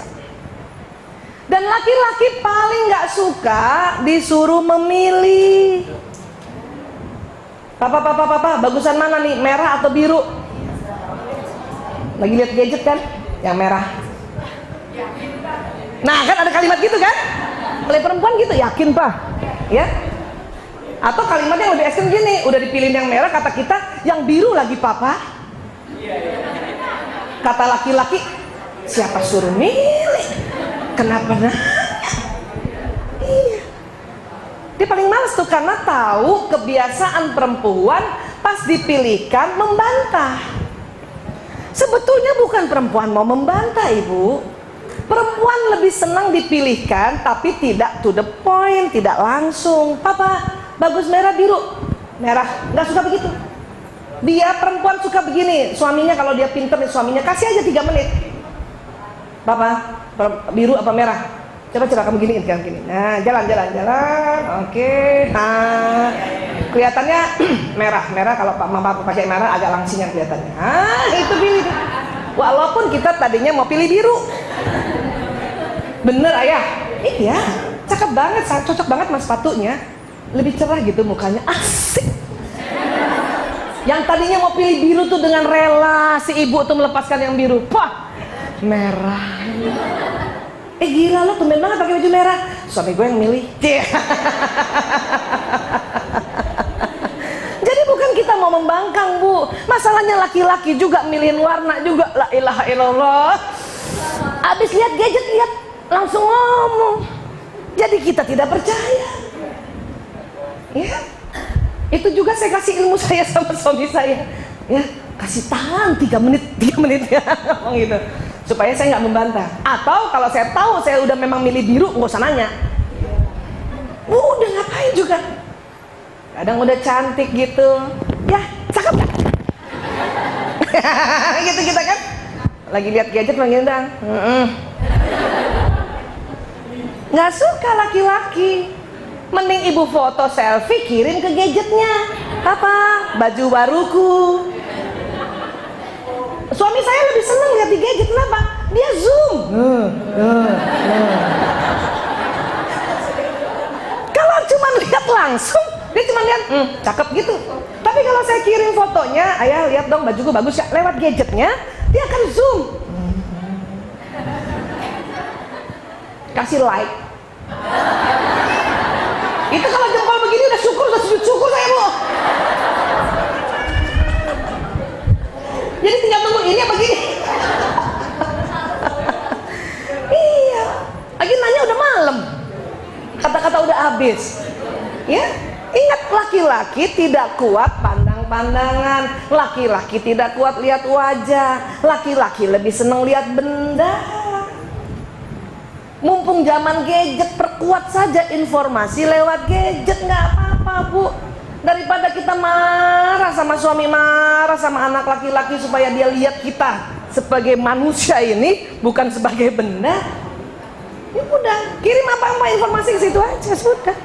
Dan laki-laki paling nggak suka disuruh memilih. Papa, bagusan mana nih? Merah atau biru? Lagi lihat gadget kan? Yang merah. Nah kan ada kalimat gitu kan? Oleh perempuan gitu, yakin Pak? Ya? Atau kalimat yang lebih ekstrem gini, udah dipilih yang merah, kata kita yang biru lagi Papa. Kata laki-laki, siapa suruh milih? Kenapa nanya? Iya. Dia paling males tuh karena tahu kebiasaan perempuan pas dipilihkan membantah. Sebetulnya bukan perempuan mau membantah, Ibu. Perempuan lebih senang dipilihkan tapi tidak to the point, tidak langsung. Papa, bagus merah biru. Merah, nggak suka begitu. Dia perempuan suka begini, suaminya kalau dia pinter nih suaminya, kasih aja 3 menit. Papa, biru apa merah? Coba kamu giniin kan gini. Nah, jalan. Oke. Nah, kelihatannya merah kalau Mama pakai merah agak langsingan kelihatannya. Itu pilih. Walaupun kita tadinya mau pilih biru. Bener ayah? Iya, cakep banget, cocok banget mas sepatunya. Lebih cerah gitu mukanya, asik. Yang tadinya mau pilih biru tuh dengan rela si ibu tuh melepaskan yang biru. Wah, merah. Gila lo tumben banget pakai baju merah. Suami gue yang milih. Jadi bukan kita mau membangkang, Bu. Masalahnya laki-laki juga milihin warna juga. La ilaha illallah. Abis lihat gadget, lihat langsung ngomong. Jadi kita tidak percaya. Ya, itu juga saya kasih ilmu saya sama suami saya. Ya, kasih tahan 3 menit ya, ngomong gitu. Supaya saya nggak membantah. Atau kalau saya tahu saya udah memang milih biru, nggak usah nanya. Udah ngapain juga. Kadang udah cantik gitu, ya cakep gak? Gitu kita kan. Lagi lihat gadget manggil dang. Nggak suka laki-laki. Mending ibu foto selfie kirim ke gadgetnya. Apa? Baju baruku. Suami saya lebih seneng lihat di gadget, kenapa? Dia zoom. Kalau cuma lihat langsung, dia cuma lihat, cakep gitu. Tapi kalau saya kirim fotonya, ayah lihat dong bajuku bagus ya, lewat gadgetnya, dia akan zoom. Kasih like. Itu kalau jempol begini udah syukur, udah sujud syukur saya, Bu. Jadi tinggal tunggu ini apa gini. Iya, lagi nanya udah malam, kata-kata udah habis. Ya, ingat, laki-laki tidak kuat pandang-pandangan, laki-laki tidak kuat lihat wajah, laki-laki lebih seneng lihat benda. Mumpung zaman gadget, perkuat saja informasi lewat gadget, nggak apa-apa, Bu. Daripada kita marah sama suami, marah sama anak laki-laki supaya dia lihat kita sebagai manusia ini, bukan sebagai benda. Ya udah, kirim apa-apa informasi ke situ aja, sudah.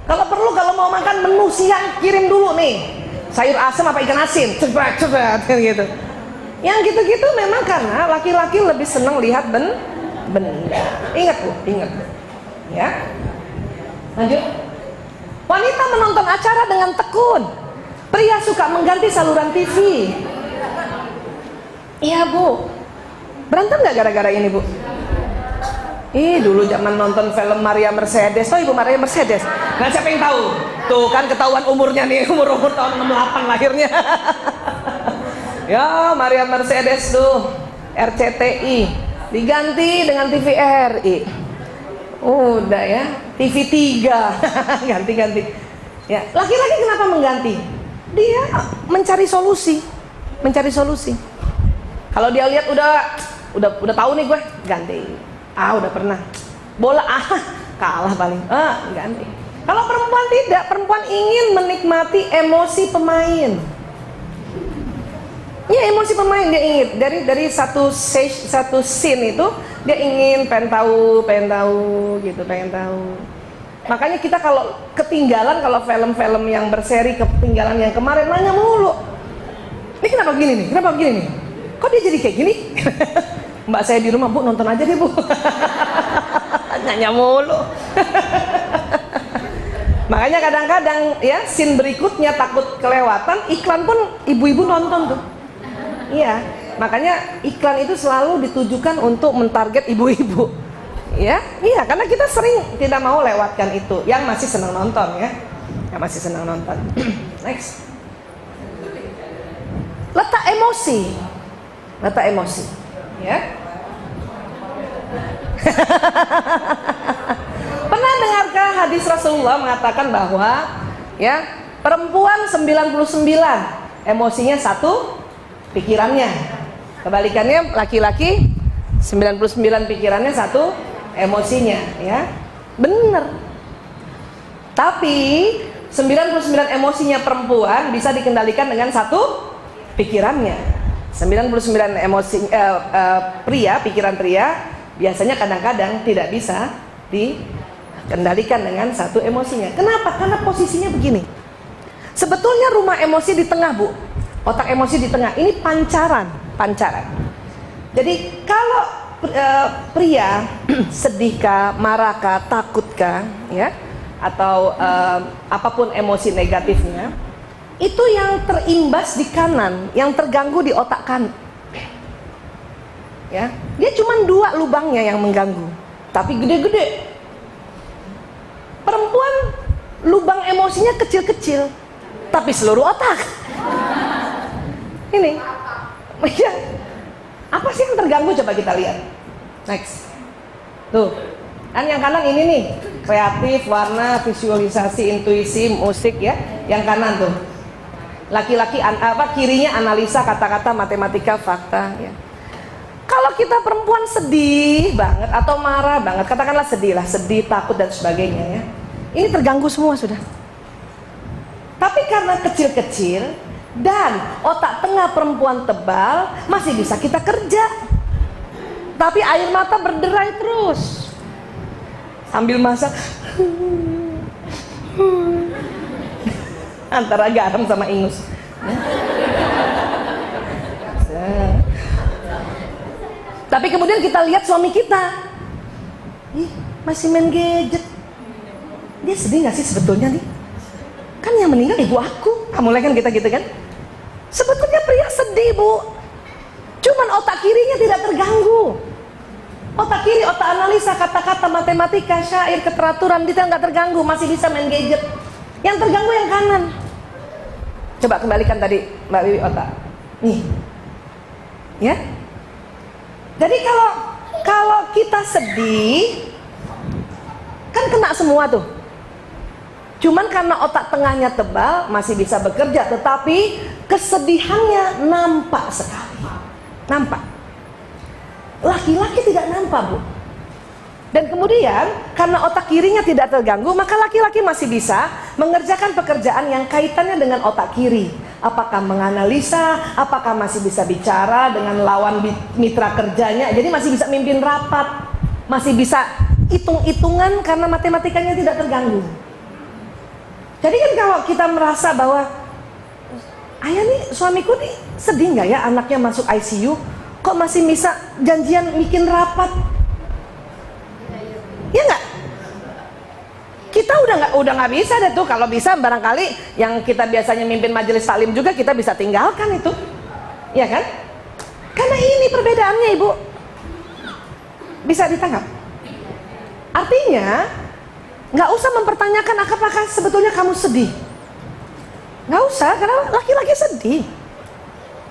Kalau perlu, kalau mau makan menu siang, kirim dulu nih, sayur asam apa ikan asin, cepet gitu. Yang gitu-gitu memang karena laki-laki lebih senang lihat benda. Ingat, Bu, ingat. Ya, lanjut. Wanita menonton acara dengan tekun. Pria suka mengganti saluran TV. Iya, Bu. Berantem nggak gara-gara ini, Bu? Dulu zaman nonton film Maria Mercedes. Oh, Ibu Maria Mercedes. Nah, siapa yang tahu? Tuh kan ketahuan umurnya nih, umur tahun 68 lahirnya. Ya, Maria Mercedes tuh, RCTI diganti dengan TVRI. Udah ya, TV 3 ganti-ganti. Ya, laki-laki kenapa mengganti? Dia mencari solusi, Kalau dia lihat udah tahu nih gue, ganti. Udah pernah. Bola kalah paling. Ganti. Kalau perempuan tidak, perempuan ingin menikmati emosi pemain. Ya, emosi pemain dia ingin dari satu scene itu dia ingin pengen tahu gitu, pengen tahu. Makanya kita kalau ketinggalan, kalau film-film yang berseri ketinggalan yang kemarin, nanya mulu. Ini kenapa begini nih? Kenapa begini nih? Kok dia jadi kayak gini? Mbak saya di rumah, Bu, nonton aja deh, Bu. Nanya mulu. Makanya kadang-kadang ya scene berikutnya takut kelewatan, iklan pun ibu-ibu nonton tuh. Iya, makanya iklan itu selalu ditujukan untuk mentarget ibu-ibu. Ya, iya, karena kita sering tidak mau lewatkan itu. Yang masih senang nonton ya, yang masih senang nonton. Next, letak emosi, ya. Pernah dengarkah hadis Rasulullah mengatakan bahwa ya perempuan 99 emosinya 1, pikirannya. Kebalikannya laki-laki 99 pikirannya 1, emosinya, ya. Bener. Tapi 99 emosinya perempuan bisa dikendalikan dengan 1 pikirannya. 99 emosi pria, pikiran pria biasanya kadang-kadang tidak bisa dikendalikan dengan 1 emosinya. Kenapa? Karena posisinya begini. Sebetulnya rumah emosi di tengah, Bu. Otak emosi di tengah. Ini pancaran. Jadi kalau pria sedihkah, marahkah, takutkah, ya, atau apapun emosi negatifnya, itu yang terimbas di kanan, yang terganggu di otak kanan. Ya, dia cuma 2 lubangnya yang mengganggu, tapi gede-gede. Perempuan lubang emosinya kecil-kecil, tapi seluruh otak. Ini, ya, apa sih yang terganggu? Coba kita lihat. Next. Tuh, kan yang kanan ini nih, kreatif, warna, visualisasi, intuisi, musik ya. Yang kanan tuh. Laki-laki kirinya analisa, kata-kata, matematika, fakta ya. Kalau kita perempuan sedih banget atau marah banget, katakanlah sedih lah, sedih, takut dan sebagainya ya. Ini terganggu semua sudah. Tapi karena kecil-kecil dan otak tengah perempuan tebal, masih bisa kita kerja. Tapi air mata berderai terus. Sambil masak. Antara garam sama ingus. Tapi kemudian kita lihat suami kita, ih, masih main gadget. Dia sedih gak sih sebetulnya nih? Kan yang meninggal ibu aku. Mulai kan kita gitu kan? Sebetulnya pria sedih, Bu. Cuman otak kirinya tidak terganggu. Otak kiri, otak analisa, kata-kata, matematika, syair, keteraturan, detail nggak terganggu, masih bisa main gadget. Yang terganggu yang kanan. Coba kembalikan tadi Mbak Wiwi otak. Nih. Ya. Jadi kalau kita sedih, kan kena semua tuh. Cuman karena otak tengahnya tebal masih bisa bekerja, tetapi kesedihannya nampak sekali. Nampak. Laki-laki tidak nampak, Bu. Dan kemudian karena otak kirinya tidak terganggu, maka laki-laki masih bisa mengerjakan pekerjaan yang kaitannya dengan otak kiri. Apakah menganalisa, apakah masih bisa bicara dengan lawan mitra kerjanya. Jadi masih bisa mimpin rapat, masih bisa hitung-hitungan karena matematikanya tidak terganggu. Jadi kan kalau kita merasa bahwa ayah nih, suamiku nih sedih nggak ya anaknya masuk ICU, kok masih bisa janjian bikin rapat? Ya nggak? Kita udah nggak bisa deh tuh. Kalau bisa barangkali yang kita biasanya mimpin majelis taklim juga kita bisa tinggalkan itu, ya kan? Karena ini perbedaannya, Ibu. Bisa ditangkap? Artinya nggak usah mempertanyakan apakah sebetulnya kamu sedih. Nggak usah, karena laki-laki sedih.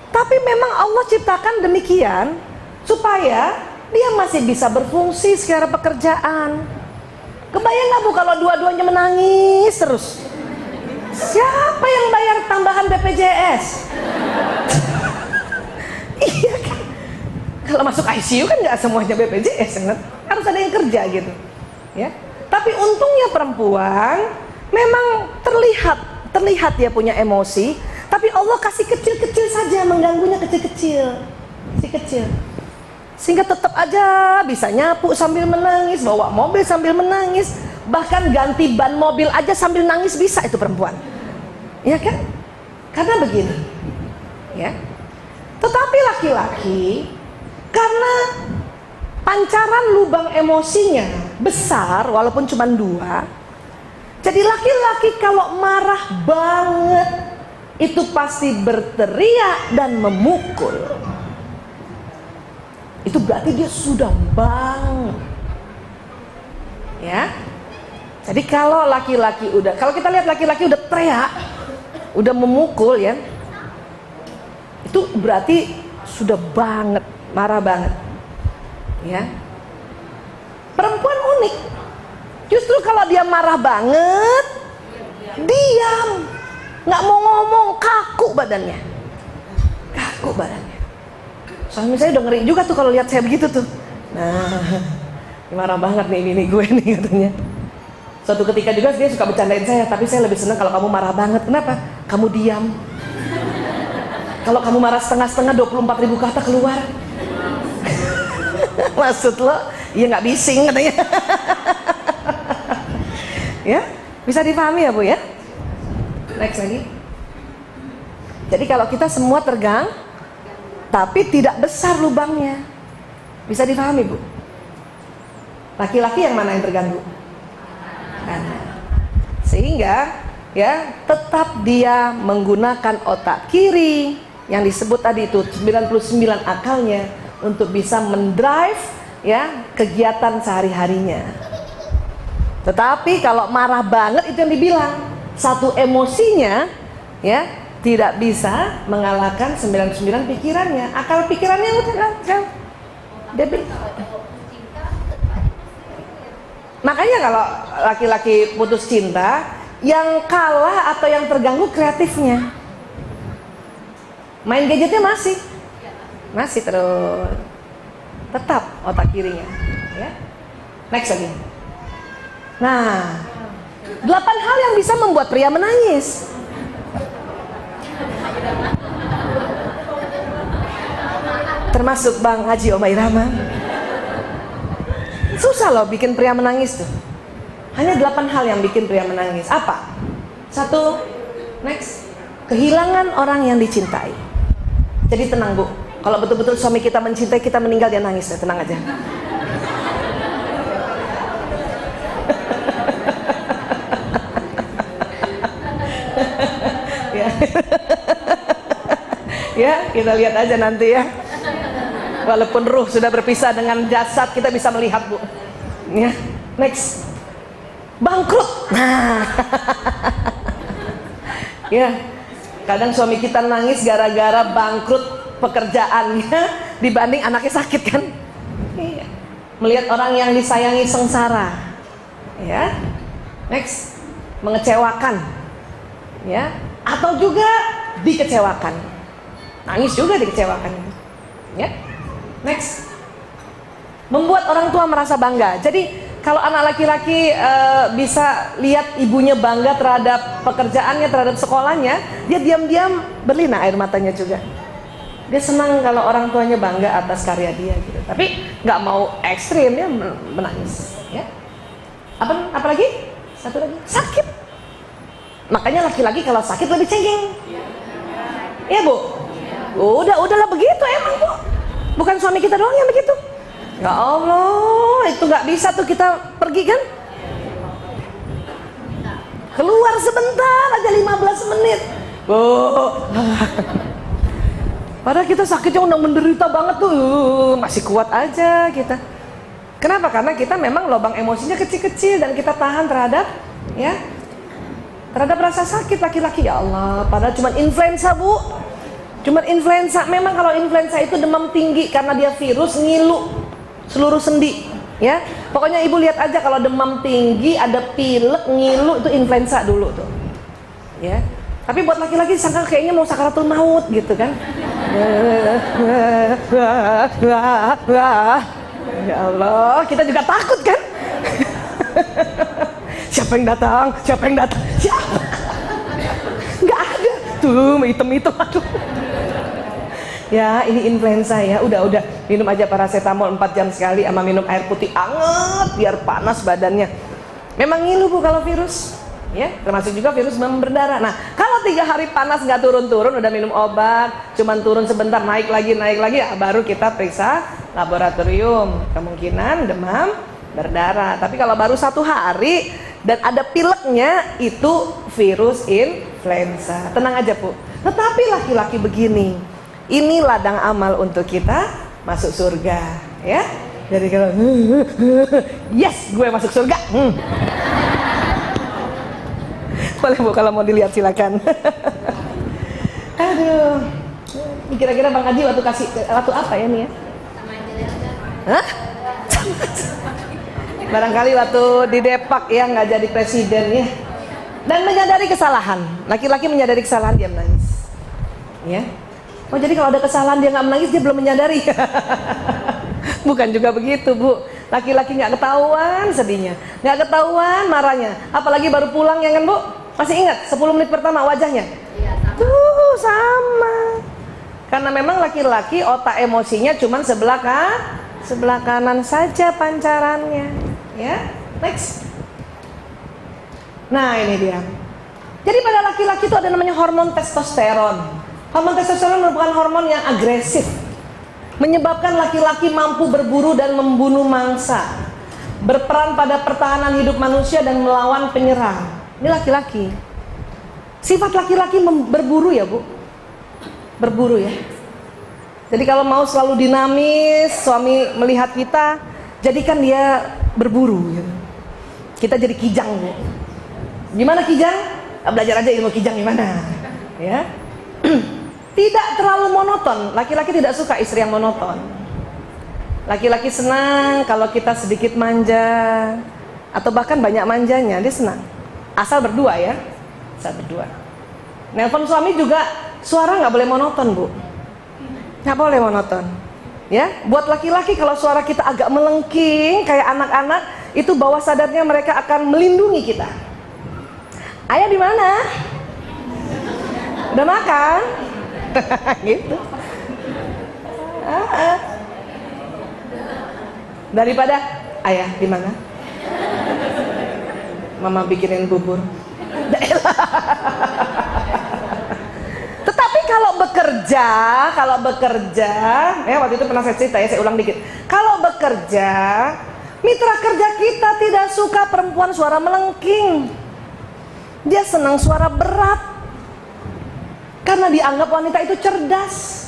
Tapi memang Allah ciptakan demikian supaya dia masih bisa berfungsi secara pekerjaan. Kebayang nggak, Bu, kalau dua-duanya menangis terus? Siapa yang bayar tambahan BPJS? Iya kan? Kalau masuk ICU kan nggak semuanya BPJS, kan? Harus ada yang kerja gitu, ya. Tapi untungnya perempuan memang terlihat dia punya emosi, tapi Allah kasih kecil-kecil saja, mengganggunya kecil-kecil, kecil-kecil. Sehingga tetap aja bisa nyapu sambil menangis, bawa mobil sambil menangis, bahkan ganti ban mobil aja sambil nangis bisa itu perempuan, ya kan? Karena begini, ya. Tetapi laki-laki karena pancaran lubang emosinya besar, walaupun cuma 2, jadi laki-laki kalau marah banget itu pasti berteriak dan memukul. Itu berarti dia sudah banget, ya. Jadi kalau laki-laki kalau kita lihat laki-laki udah teriak, udah memukul, ya, itu berarti sudah banget, marah banget, ya. Perempuan unik, justru kalau dia marah banget, diam, nggak mau ngomong, kaku badannya, kaku badannya. Suami saya udah ngeri juga tuh kalau lihat saya begitu tuh. Nah, marah banget nih ini gue nih katanya. Suatu ketika juga dia suka bercandain saya, tapi saya lebih senang kalau kamu marah banget. Kenapa? Kamu diam. Kalau kamu marah setengah-setengah, 24.000 kata keluar. Maksud lo, ya nggak bising katanya. Ya, bisa dipahami ya, Bu, ya? Next lagi. Jadi kalau kita semua tergang, tapi tidak besar lubangnya, bisa dipahami, Bu? Laki-laki yang mana yang terganggu? Kanan. Sehingga ya tetap dia menggunakan otak kiri yang disebut tadi itu 99 akalnya untuk bisa mendrive ya kegiatan sehari-harinya. Tetapi kalau marah banget itu yang dibilang satu emosinya ya tidak bisa mengalahkan 99 pikirannya. Akal pikirannya udah Makanya kalau laki-laki putus cinta, yang kalah atau yang terganggu kreatifnya. Main gadgetnya masih terus, tetap otak kirinya, ya. Next lagi. Nah, 8 hal yang bisa membuat pria menangis. Termasuk Bang Haji Oma Irama. Susah loh bikin pria menangis tuh. Hanya 8 hal yang bikin pria menangis. Apa? 1, next, kehilangan orang yang dicintai. Jadi tenang Bu, kalau betul-betul suami kita mencintai, kita meninggal, dia nangis ya, tenang aja. Ya. Ya, kita lihat aja nanti ya. Walaupun ruh sudah berpisah dengan jasad, kita bisa melihat Bu. Ya, next, bangkrut. Nah, ya, kadang suami kita nangis gara-gara bangkrut pekerjaannya dibanding anaknya sakit kan. Iya. Melihat orang yang disayangi sengsara. Ya, next, mengecewakan. Ya, atau juga dikecewakan. Nangis juga dikecewakan. Ya. Next, membuat orang tua merasa bangga. Jadi kalau anak laki-laki bisa lihat ibunya bangga terhadap pekerjaannya, terhadap sekolahnya, dia diam-diam berlinang air matanya juga. Dia senang kalau orang tuanya bangga atas karya dia gitu. Tapi nggak mau ekstrim, dia menangis. Ya. Apalagi? Satu lagi, sakit. Makanya laki-laki kalau sakit lebih cengeng. Iya Bu? Udahlah begitu emang Bu. Bukan suami kita doang yang begitu. Ya Allah, itu nggak bisa tuh kita pergi kan? Keluar sebentar aja 15 menit. Padahal kita sakitnya udah menderita banget tuh, masih kuat aja kita. Kenapa? Karena kita memang lubang emosinya kecil-kecil dan kita tahan terhadap rasa sakit laki-laki. Ya Allah, padahal cuma influenza Bu. Cuma influenza. Memang kalau influenza itu demam tinggi karena dia virus, ngilu seluruh sendi, ya. Pokoknya ibu lihat aja kalau demam tinggi, ada pilek, ngilu, itu influenza dulu tuh, ya. Tapi buat laki-laki sangka kayaknya mau sakaratul maut gitu kan. Ya Allah, kita juga takut kan. Siapa yang datang? Siapa? Nggak ada tuh, hitam-hitam, aduh. Ya, ini influenza ya. Udah minum aja paracetamol 4 jam sekali, sama minum air putih anget biar panas badannya. Memang ngilu Bu kalau virus, ya. Termasuk juga virus demam berdarah. Nah, kalau 3 hari panas nggak turun-turun, udah minum obat, cuman turun sebentar, naik lagi, ya, baru kita periksa laboratorium. Kemungkinan demam berdarah. Tapi kalau baru 1 hari dan ada pileknya, itu virus influenza. Tenang aja Bu. Tetapi laki-laki begini, ini ladang amal untuk kita masuk surga, ya. Jadi kalau yes, gue masuk surga. Boleh Bu, kalau mau dilihat silakan. Aduh, kira-kira Bang Haji waktu apa ya nih ya? Hah? Barangkali waktu di Depak ya, nggak jadi presiden ya. Dan menyadari kesalahan. Laki-laki menyadari kesalahan, dia menangis, ya. Oh, jadi kalau ada kesalahan dia nggak menangis, dia belum menyadari. Bukan juga begitu Bu. Laki-laki nggak ketahuan sedihnya, nggak ketahuan marahnya, apalagi baru pulang ya kan Bu. Masih ingat 10 menit pertama wajahnya? Iya, sama. Tuh sama. Karena memang laki-laki otak emosinya cuma sebelah kanan saja pancarannya, ya. Next. Nah, ini dia. Jadi pada laki-laki itu ada namanya hormon testosteron. Hormon testosteron merupakan hormon yang agresif, menyebabkan laki-laki mampu berburu dan membunuh mangsa, berperan pada pertahanan hidup manusia dan melawan penyerang. Ini laki-laki. Sifat laki-laki berburu ya Bu, berburu ya. Jadi kalau mau selalu dinamis, suami melihat kita, jadikan dia berburu gitu. Kita jadi kijang Bu. Gimana kijang? Belajar aja ilmu kijang gimana, ya. Tidak terlalu monoton. Laki-laki tidak suka istri yang monoton. Laki-laki senang kalau kita sedikit manja, atau bahkan banyak manjanya, dia senang. Asal berdua ya, asal berdua. Nelpon suami juga suara nggak boleh monoton, Bu. Nggak boleh monoton. Ya, buat laki-laki kalau suara kita agak melengking kayak anak-anak, itu bawah sadarnya mereka akan melindungi kita. Ayah di mana? Udah makan? Gitu. Daripada ayah di mana? Mama bikinin bubur. Tetapi kalau bekerja, ya waktu itu pernah saya cerita ya, saya ulang dikit. Kalau bekerja, mitra kerja kita tidak suka perempuan suara melengking. Dia senang suara berat, karena dianggap wanita itu cerdas.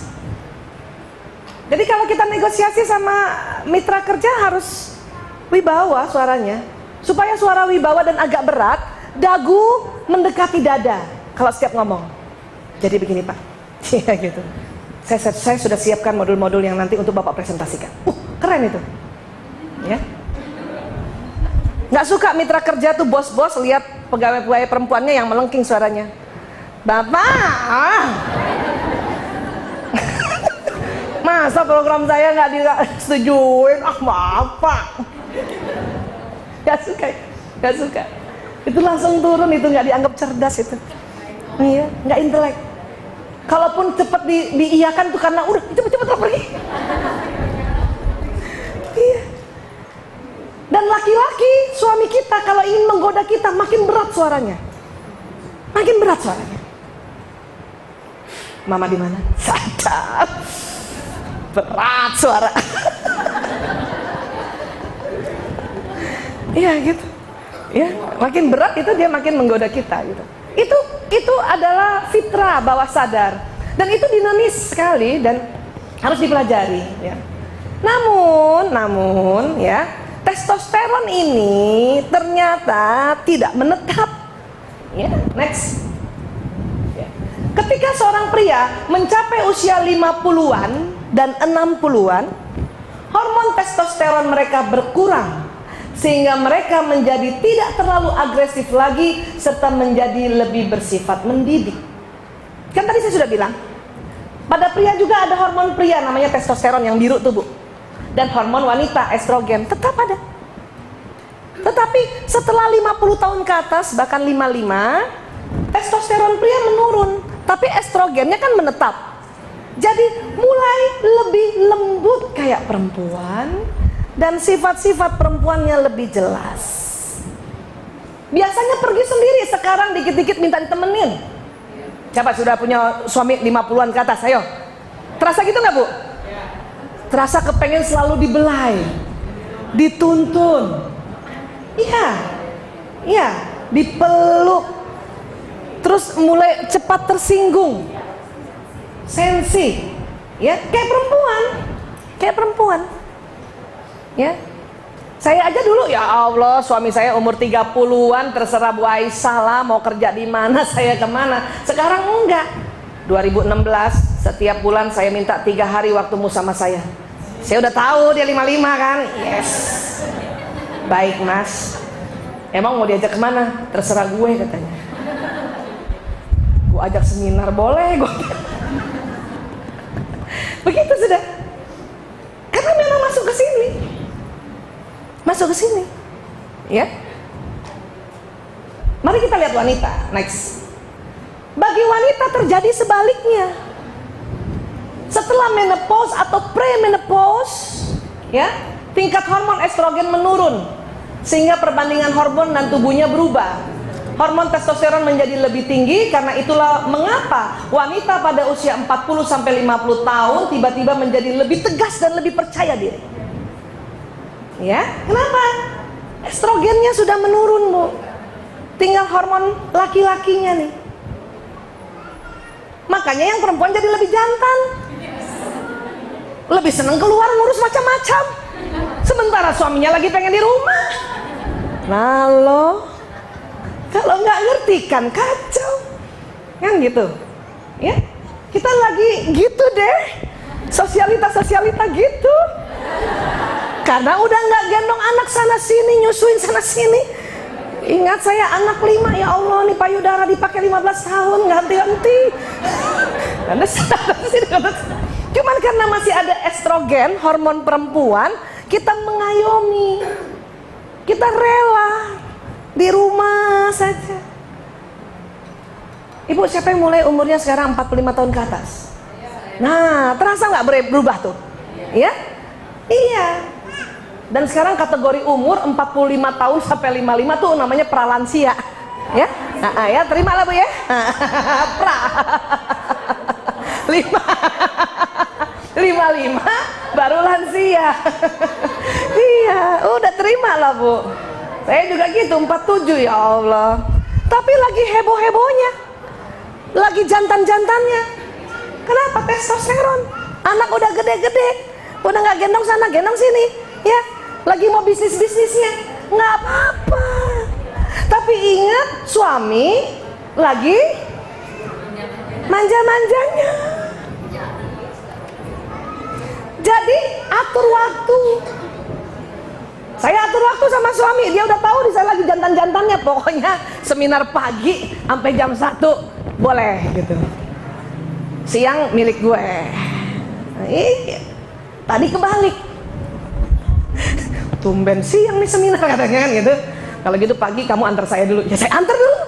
Jadi kalau kita negosiasi sama mitra kerja harus wibawa suaranya, supaya suara wibawa dan agak berat, dagu mendekati dada kalau setiap ngomong. Jadi begini Pak, ya gitu. Saya sudah siapkan modul-modul yang nanti untuk Bapak presentasikan. Keren itu, ya. Nggak suka mitra kerja tuh bos-bos lihat pegawai-pegawai perempuannya yang melengking suaranya. Bapak, masa program saya nggak disetujuin? Maaf Pak. Nggak suka. Itu langsung turun, itu nggak dianggap cerdas itu. Iya, nggak intelek. Kalaupun cepat diiyakan tuh karena udah cepet pergi. Iya. Dan laki-laki suami kita kalau ingin menggoda kita makin berat suaranya. Makin berat suaranya. Mama di mana? Sadar. Berat suara. Iya gitu. Ya, makin berat itu dia makin menggoda kita gitu. Itu adalah fitrah bawah sadar, dan itu dinamis sekali dan harus dipelajari ya. Namun ya, testosteron ini ternyata tidak menetap ya. Next ya. Ketika seorang pria mencapai usia 50-an dan 60-an, hormon testosteron mereka berkurang, sehingga mereka menjadi tidak terlalu agresif lagi serta menjadi lebih bersifat mendidik. Kan tadi saya sudah bilang, pada pria juga ada hormon pria namanya testosteron yang biru tuh Bu, dan hormon wanita estrogen tetap ada. Tetapi setelah 50 tahun ke atas, bahkan 55, testosteron pria menurun, tapi estrogennya kan menetap. Jadi mulai lebih lembut kayak perempuan, dan sifat-sifat perempuannya lebih jelas. Biasanya pergi sendiri, sekarang dikit-dikit minta ditemenin. Siapa sudah punya suami 50-an ke atas? Ayo. Terasa gitu nggak Bu? Terasa kepengen selalu dibelai, dituntun. Iya, dipeluk. Terus mulai cepat tersinggung. Sensi. Ya, kayak perempuan. Ya, saya aja dulu ya Allah, suami saya umur 30-an terserah Bu Aisyah lah mau kerja di mana, saya kemana. Sekarang enggak. 2016 setiap bulan saya minta 3 hari waktumu sama saya. Saya udah tahu dia 55 kan. Yes. Baik Mas. Emang mau diajak kemana? Terserah gue katanya. Gue ajak seminar boleh gue. Begitu sudah. Karena memang masuk ke sini, ya. Mari kita lihat wanita. Next. Bagi wanita terjadi sebaliknya. Setelah menopause atau premenopause, ya, tingkat hormon estrogen menurun, sehingga perbandingan hormon dan tubuhnya berubah. Hormon testosteron menjadi lebih tinggi. Karena itulah mengapa wanita pada usia 40 sampai 50 tahun tiba-tiba menjadi lebih tegas dan lebih percaya diri. Ya, kenapa? Estrogennya sudah menurun Bu. Tinggal hormon laki-lakinya nih. Makanya yang perempuan jadi lebih jantan, lebih seneng keluar ngurus macam-macam, sementara suaminya lagi pengen di rumah. Nah lo, kalau nggak ngerti kan kacau, kan gitu. Ya, kita lagi gitu deh, sosialita gitu. Karena udah nggak gendong anak sana sini, nyusuin sana sini. Ingat saya anak 5, ya Allah nih payudara dipakai 15 tahun ganti-ganti. Cuman karena masih ada estrogen, hormon perempuan, kita mengayomi, kita rela di rumah saja. Ibu, siapa yang mulai umurnya sekarang 45 tahun ke atas? Nah, terasa nggak berubah tuh? Ya? Iya. Dan sekarang kategori umur 45 tahun sampai 55 tuh namanya pralansia. Ya? Nah, ya, terima lah Bu ya. Pra. 55 baru lansia. Iya, udah terima lah Bu. Saya juga gitu, 47 ya Allah. Tapi lagi heboh-hebohnya, lagi jantan-jantannya. Kenapa? Testosteron. Anak udah gede-gede, udah nggak gendong sana, gendong sini, ya. Lagi mau bisnis-bisnisnya, nggak apa-apa. Tapi ingat, suami lagi manja-manjanya. Jadi atur waktu. Saya atur waktu sama suami, dia udah tahu saya lagi jantan-jantannya. Pokoknya seminar pagi sampai jam 1 boleh gitu. Siang milik gue. Nah, iya. Tadi kebalik. Tumben siang nih seminar katanya kan gitu. Kalau gitu pagi kamu antar saya dulu. Ya saya antar dulu.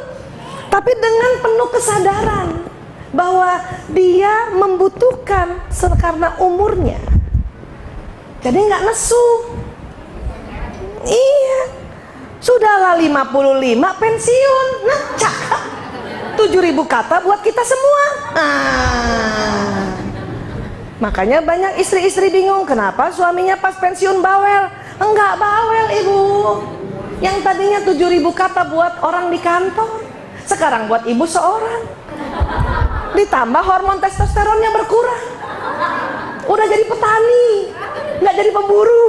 Tapi dengan penuh kesadaran bahwa dia membutuhkan karena umurnya. Jadi nggak nesu. Iya. Sudahlah 55 pensiun. Nah, cakep. 7.000 kata buat kita semua. Makanya banyak istri-istri bingung kenapa suaminya pas pensiun bawel. Enggak bawel ibu. Yang tadinya 7.000 kata buat orang di kantor, sekarang buat ibu seorang. Ditambah hormon testosteronnya berkurang. Udah jadi petani, nggak jadi pemburu.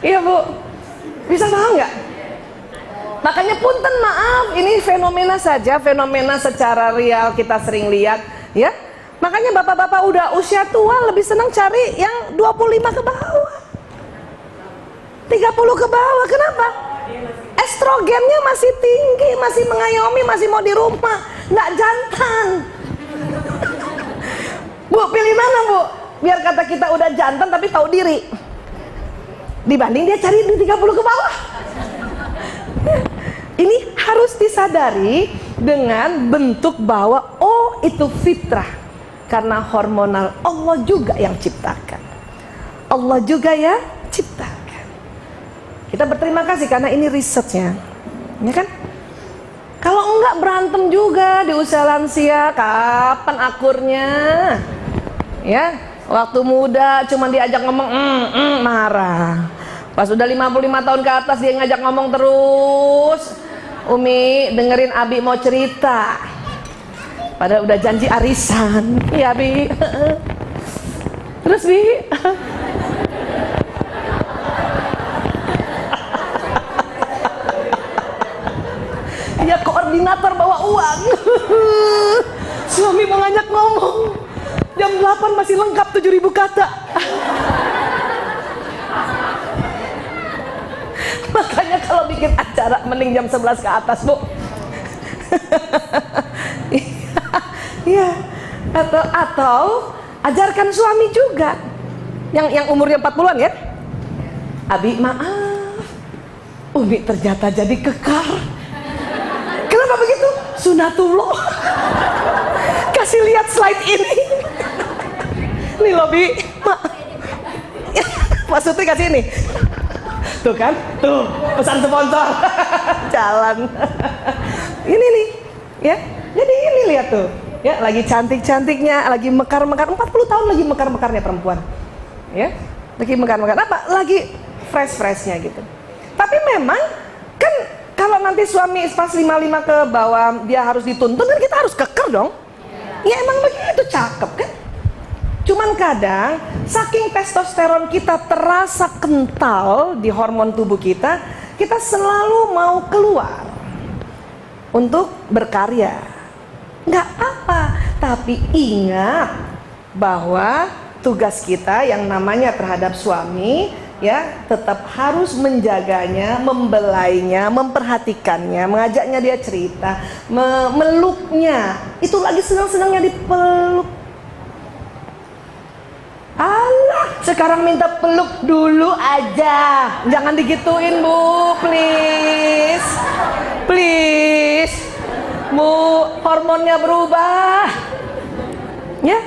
Iya Bu, bisa tahu nggak? Makanya punten maaf, ini fenomena saja, fenomena secara real kita sering lihat, ya. Makanya bapak-bapak udah usia tua lebih senang cari yang 25 ke bawah, 30 ke bawah. Kenapa? Estrogennya masih tinggi, masih mengayomi, masih mau di rumah, nggak jantan. Bu, pilih mana Bu? Biar kata kita udah jantan tapi tahu diri, dibanding dia cari di 30 ke bawah. Ini harus disadari dengan bentuk bahwa oh itu fitrah, karena hormonal Allah juga yang ciptakan, Allah juga ya ciptakan. Kita berterima kasih karena ini risetnya, ya kan? Kalau enggak berantem juga di usia lansia, kapan akurnya? Ya, waktu muda cuma diajak ngomong marah. Pas udah 55 tahun ke atas dia ngajak ngomong terus. Umi dengerin Abi mau cerita, padahal udah janji arisan. Iya Bi. Terus Bi, ya koordinator bawa uang. Suami mau ngajak ngomong, jam 8 masih lengkap 7.000 kata. Makanya kalau bikin acara mending jam 11 ke atas Bu. Iya. Atau ajarkan suami juga yang umurnya 40-an ya. Abi maaf, Umi ternyata jadi kekar. Kenapa begitu? Sunatullah. Kasih lihat slide ini. Nih loh Bi, maksudnya kasih ini. Tuh kan, tuh pesan sponsor. Jalan. Ini nih, ya. Jadi ini lihat tuh, ya lagi cantik-cantiknya, lagi mekar-mekar. 40 tahun lagi mekar-mekarnya perempuan, ya. Lagi mekar-mekar apa? Lagi fresh-freshnya gitu. Tapi memang kan kalau nanti suami pas 55 ke bawah dia harus dituntun, kan kita harus keker dong. Ya emang begitu, cakep kan? Cuman kadang saking testosteron kita terasa kental di hormon tubuh kita, kita selalu mau keluar untuk berkarya. Nggak apa, tapi ingat bahwa tugas kita yang namanya terhadap suami ya tetap harus menjaganya, membelainya, memperhatikannya, mengajaknya dia cerita, meluknya. Itu lagi senang-senangnya dipeluk. Allah, sekarang minta peluk dulu aja. Jangan digituin, Bu, please. Please. Bu, hormonnya berubah. Ya.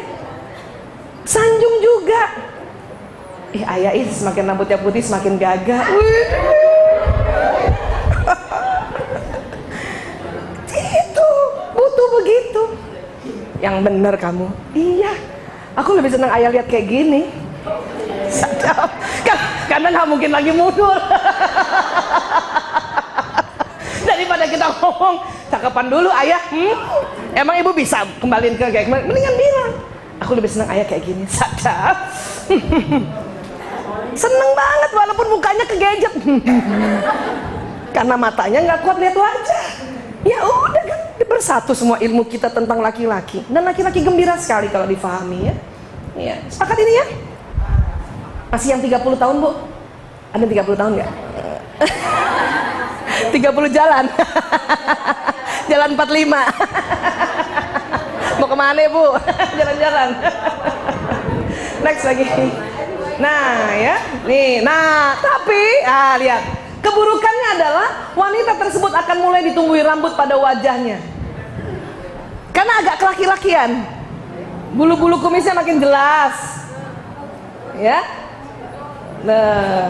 Sanjung juga. Ayah ini semakin rambutnya putih semakin gagah. Gitu, butuh begitu. Yang benar kamu. Iya. Aku lebih senang ayah lihat kayak gini. Sadap. Karena nggak mungkin lagi mundur. Daripada kita ngomong cakapan dulu ayah. Emang ibu bisa kembaliin ke kayak kemarin? Mendingan bilang. Aku lebih senang ayah kayak gini. Sadap. Seneng banget walaupun mukanya kegejet. Karena matanya nggak kuat lihat wajah. Ya udah kan bersatu semua ilmu kita tentang laki-laki. Dan laki-laki gembira sekali kalau difahami ya. Ya, sepakat ini ya? Masih yang 30 tahun, Bu? Ada 30 tahun nggak? 30 jalan. Jalan 45. Mau kemana, Bu? Jalan-jalan. Next lagi. Nah ya, nih, nah tapi, lihat, keburukannya adalah wanita tersebut akan mulai ditumbuhi rambut pada wajahnya, karena agak kelaki-lakian, bulu-bulu kumisnya makin jelas, ya, nah,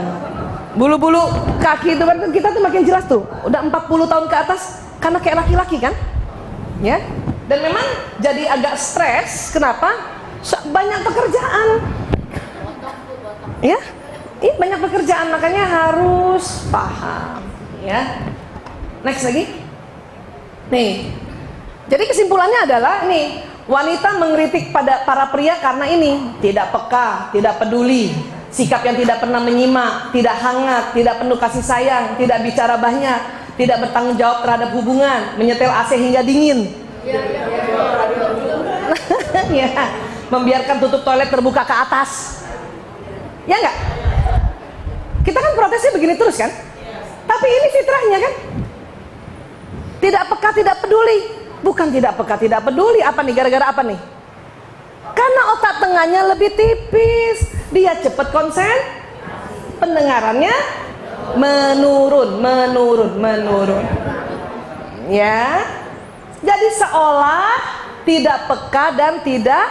bulu-bulu kaki itu kan kita tuh makin jelas tuh, udah 40 tahun ke atas, karena kayak laki-laki kan, ya, dan memang jadi agak stres, kenapa? Banyak pekerjaan. Ya, ini banyak pekerjaan, makanya harus paham ya. Next lagi. Nih. Jadi kesimpulannya adalah nih, wanita mengkritik pada para pria karena ini, tidak peka, tidak peduli, sikap yang tidak pernah menyimak, tidak hangat, tidak penuh kasih sayang, tidak bicara banyak, tidak bertanggung jawab terhadap hubungan, menyetel AC hingga dingin. Ya, membiarkan tutup toilet terbuka ke atas. Ya enggak? Kita kan protesnya begini terus kan? Tapi ini fitrahnya kan? Tidak peka, tidak peduli. Bukan tidak peka, tidak peduli. Apa nih? Gara-gara apa nih? Karena otak tengahnya lebih tipis. Dia cepat konsen. Pendengarannya menurun. Ya. Jadi seolah tidak peka dan tidak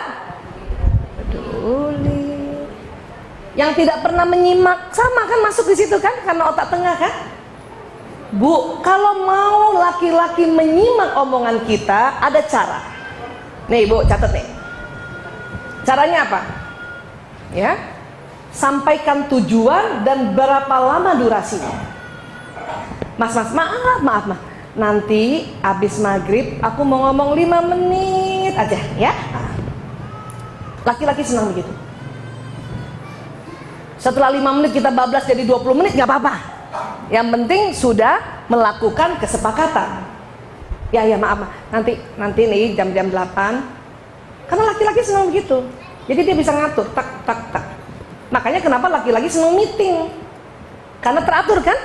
peduli. Yang tidak pernah menyimak, sama kan masuk di situ kan, karena otak tengah kan. Bu, kalau mau laki-laki menyimak omongan kita, ada cara. Nih Bu, catat nih. Caranya apa? Ya, sampaikan tujuan dan berapa lama durasinya. Mas, maaf. Nanti habis maghrib aku mau ngomong 5 menit aja ya. Laki-laki senang begitu. Setelah 5 menit kita bablas jadi 20 menit gak apa-apa. Yang penting sudah melakukan kesepakatan. Ya maaf. Nanti nih jam 8. Karena laki-laki senang begitu. Jadi dia bisa ngatur tak. Makanya kenapa laki-laki senang meeting? Karena teratur kan?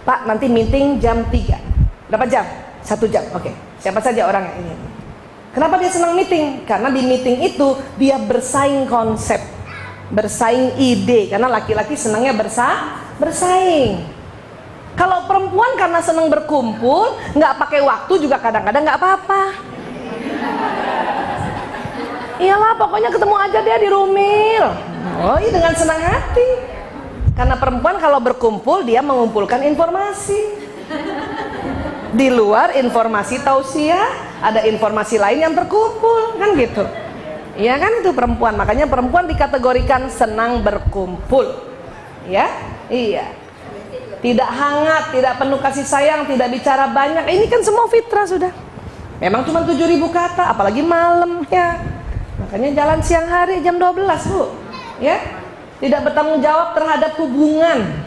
Pak, nanti meeting jam 3. Berapa jam? 1 jam. Oke. Siapa saja orangnya ini? Kenapa dia senang meeting? Karena di meeting itu dia bersaing konsep, bersaing ide, karena laki-laki senangnya bersaing. Kalau perempuan karena senang berkumpul, nggak pakai waktu juga kadang-kadang nggak apa-apa. Iyalah, pokoknya ketemu aja dia di Rumil. Oh iya, dengan senang hati. Karena perempuan kalau berkumpul dia mengumpulkan informasi. Di luar informasi tausiah, ada informasi lain yang terkumpul, kan gitu. Iya kan, itu perempuan. Makanya perempuan dikategorikan senang berkumpul. Ya, iya. Tidak hangat, tidak penuh kasih sayang, tidak bicara banyak. Ini kan semua fitrah sudah. Memang cuma 7.000 kata, apalagi malam ya. Makanya jalan siang hari jam 12 Bu. Ya. Tidak bertanggung jawab terhadap hubungan.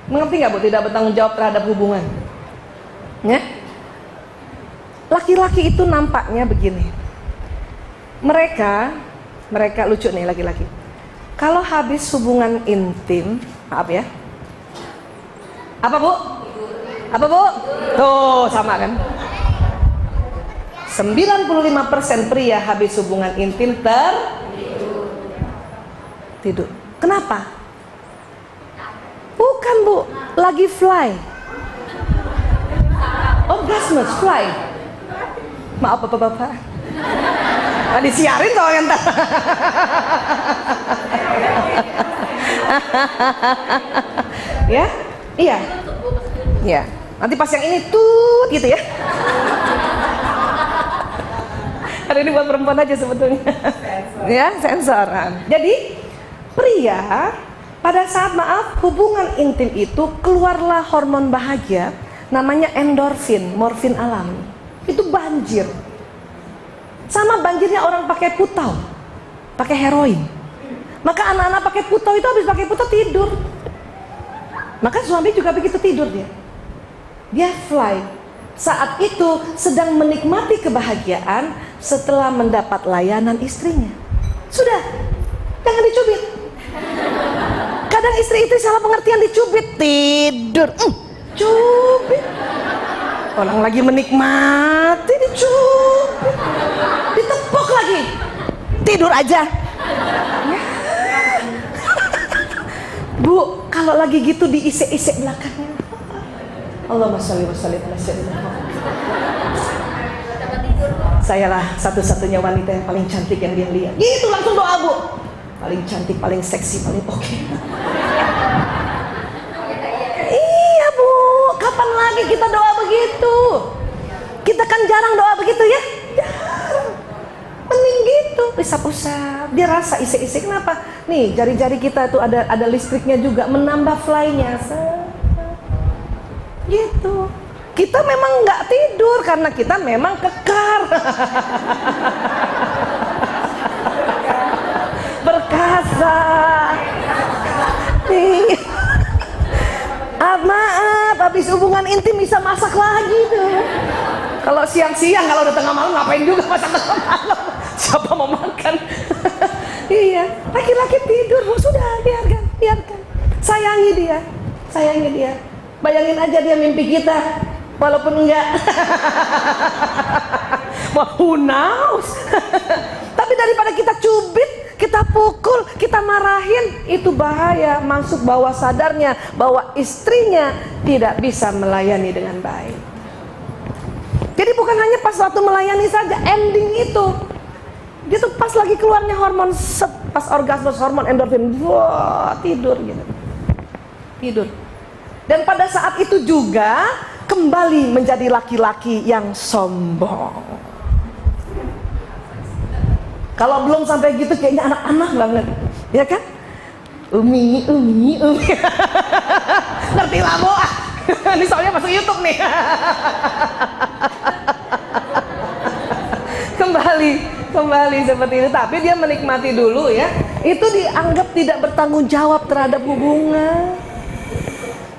Mengerti nggak Bu? Tidak bertanggung jawab terhadap hubungan. Ya. Laki-laki itu nampaknya begini. Mereka Mereka lucu nih laki-laki. Kalau habis hubungan intim, maaf ya. Apa Bu? Apa Bu? Tuh sama kan? 95% pria habis hubungan intim tidur. Kenapa? Bukan Bu, lagi fly. Orgasmus, fly. Maaf Bapak-bapak. Nah, disiarin soalnya ntar. Ya? Iya. Iya. Nanti pas yang ini tut gitu ya. Karena ini buat perempuan aja sebetulnya. Ya, sensoran. Jadi pria pada saat hubungan intim itu keluarlah hormon bahagia namanya endorfin, morfin alami. Itu banjir. Sama banjirnya orang pakai putau, pakai heroin. Maka anak-anak pakai putau itu habis pakai putau tidur. Maka suami juga begitu tidur dia fly. Saat itu sedang menikmati kebahagiaan setelah mendapat layanan istrinya. Sudah, jangan dicubit. Kadang istri itu salah pengertian dicubit, tidur. Cubit. Orang lagi menikmati dicubit. Ditepuk lagi. Tidur aja. Ya. Bu, kalau lagi gitu diisek-isek belakangnya. Allahumma sholli wa sallim ala sayyidina Muhammad. Sayalah satu-satunya wanita yang paling cantik yang dia lihat. Gitu langsung doa Bu. Paling cantik, paling seksi, paling oke. Iya Bu, kapan lagi kita doa begitu? Kita kan jarang doa begitu ya. Jarang. Mending gitu, usap-usap. Dia rasa isek-isek. Kenapa? Nih jari-jari kita tuh ada listriknya juga, menambah fly-nya. Gitu. Kita memang nggak tidur karena kita memang kekar. Berkasa. Maaf, habis hubungan intim bisa masak lagi tuh. Kalau siang-siang, kalau udah tengah malam ngapain juga masak tengah malam? Siapa mau makan? Iya, laki-laki tidur, Bu, sudah biarkan. Sayangi dia. Bayangin aja dia mimpi kita, walaupun enggak. Who knows? Tapi daripada kita cubit, kita pukul, kita marahin, itu bahaya. Masuk bawah sadarnya bahwa istrinya tidak bisa melayani dengan baik. Jadi bukan hanya pas waktu melayani saja, ending itu dia tuh pas lagi keluarnya hormon pas orgasmus, hormon endorfin, wah, tidur gitu. Tidur. Dan pada saat itu juga kembali menjadi laki-laki yang sombong. Kalau belum sampai gitu kayaknya anak-anak banget, ya kan? Umi. Ngerti lah Bu. Ini soalnya masuk YouTube nih. Kembali seperti itu. Tapi dia menikmati dulu ya. Itu dianggap tidak bertanggung jawab terhadap hubungan.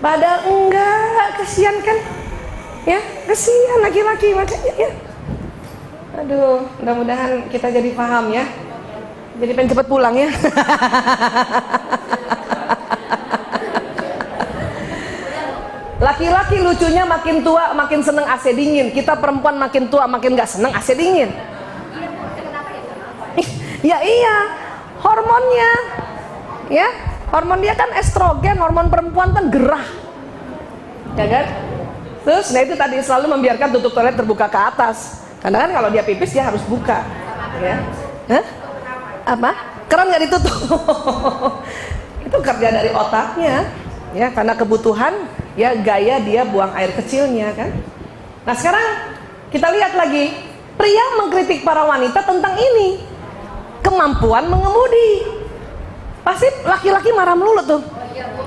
Padahal enggak, kesian kan? Ya, kesian laki-laki makanya ya. Aduh, mudah-mudahan kita jadi paham ya. Jadi pengen cepet pulang ya. Laki-laki lucunya makin tua makin seneng AC dingin. Kita perempuan makin tua makin gak seneng AC dingin. Ya iya, hormonnya. Ya, hormon dia kan estrogen, hormon perempuan kan gerah. Ya kan? Terus, nah itu tadi selalu membiarkan tutup toilet terbuka ke atas. Karena kan kalau dia pipis dia harus buka. Ya. Hah? Apa? Keran nggak ditutup. Itu kerja dari otaknya. Ya, karena kebutuhan, ya gaya dia buang air kecilnya kan. Nah sekarang kita lihat lagi, pria mengkritik para wanita tentang ini, kemampuan mengemudi. Pasti laki-laki marah melulu tuh.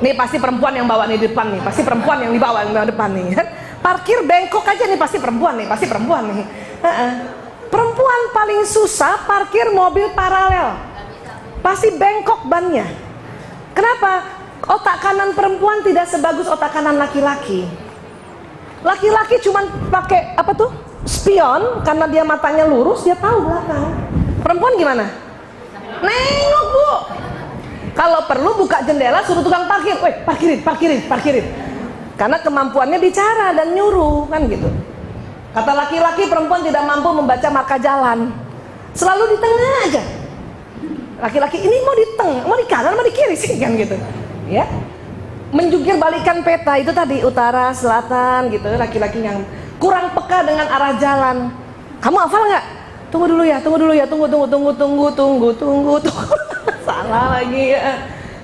Nih pasti perempuan yang bawa nih di depan nih, pasti perempuan yang dibawa yang depan nih. Parkir bengkok aja nih, pasti perempuan nih, Perempuan paling susah parkir mobil paralel, pasti bengkok bannya. Kenapa? Otak kanan perempuan tidak sebagus otak kanan laki-laki. Laki-laki cuman pakai apa tuh? Spion, karena dia matanya lurus, dia tahu belakang. Perempuan gimana? Nengok Bu. Kalau perlu buka jendela suruh tukang parkir, weh parkirin. Karena kemampuannya bicara dan nyuruh kan gitu. Kata laki-laki, perempuan tidak mampu membaca marka jalan. Selalu di tengah aja. Laki-laki ini mau di tengah, mau di kanan, mau di kiri sih kan gitu. Ya. Menjungkir balikan peta itu tadi utara, selatan gitu. Laki-laki yang kurang peka dengan arah jalan. Kamu hafal nggak? Tunggu dulu ya. Tunggu. Salah lagi ya.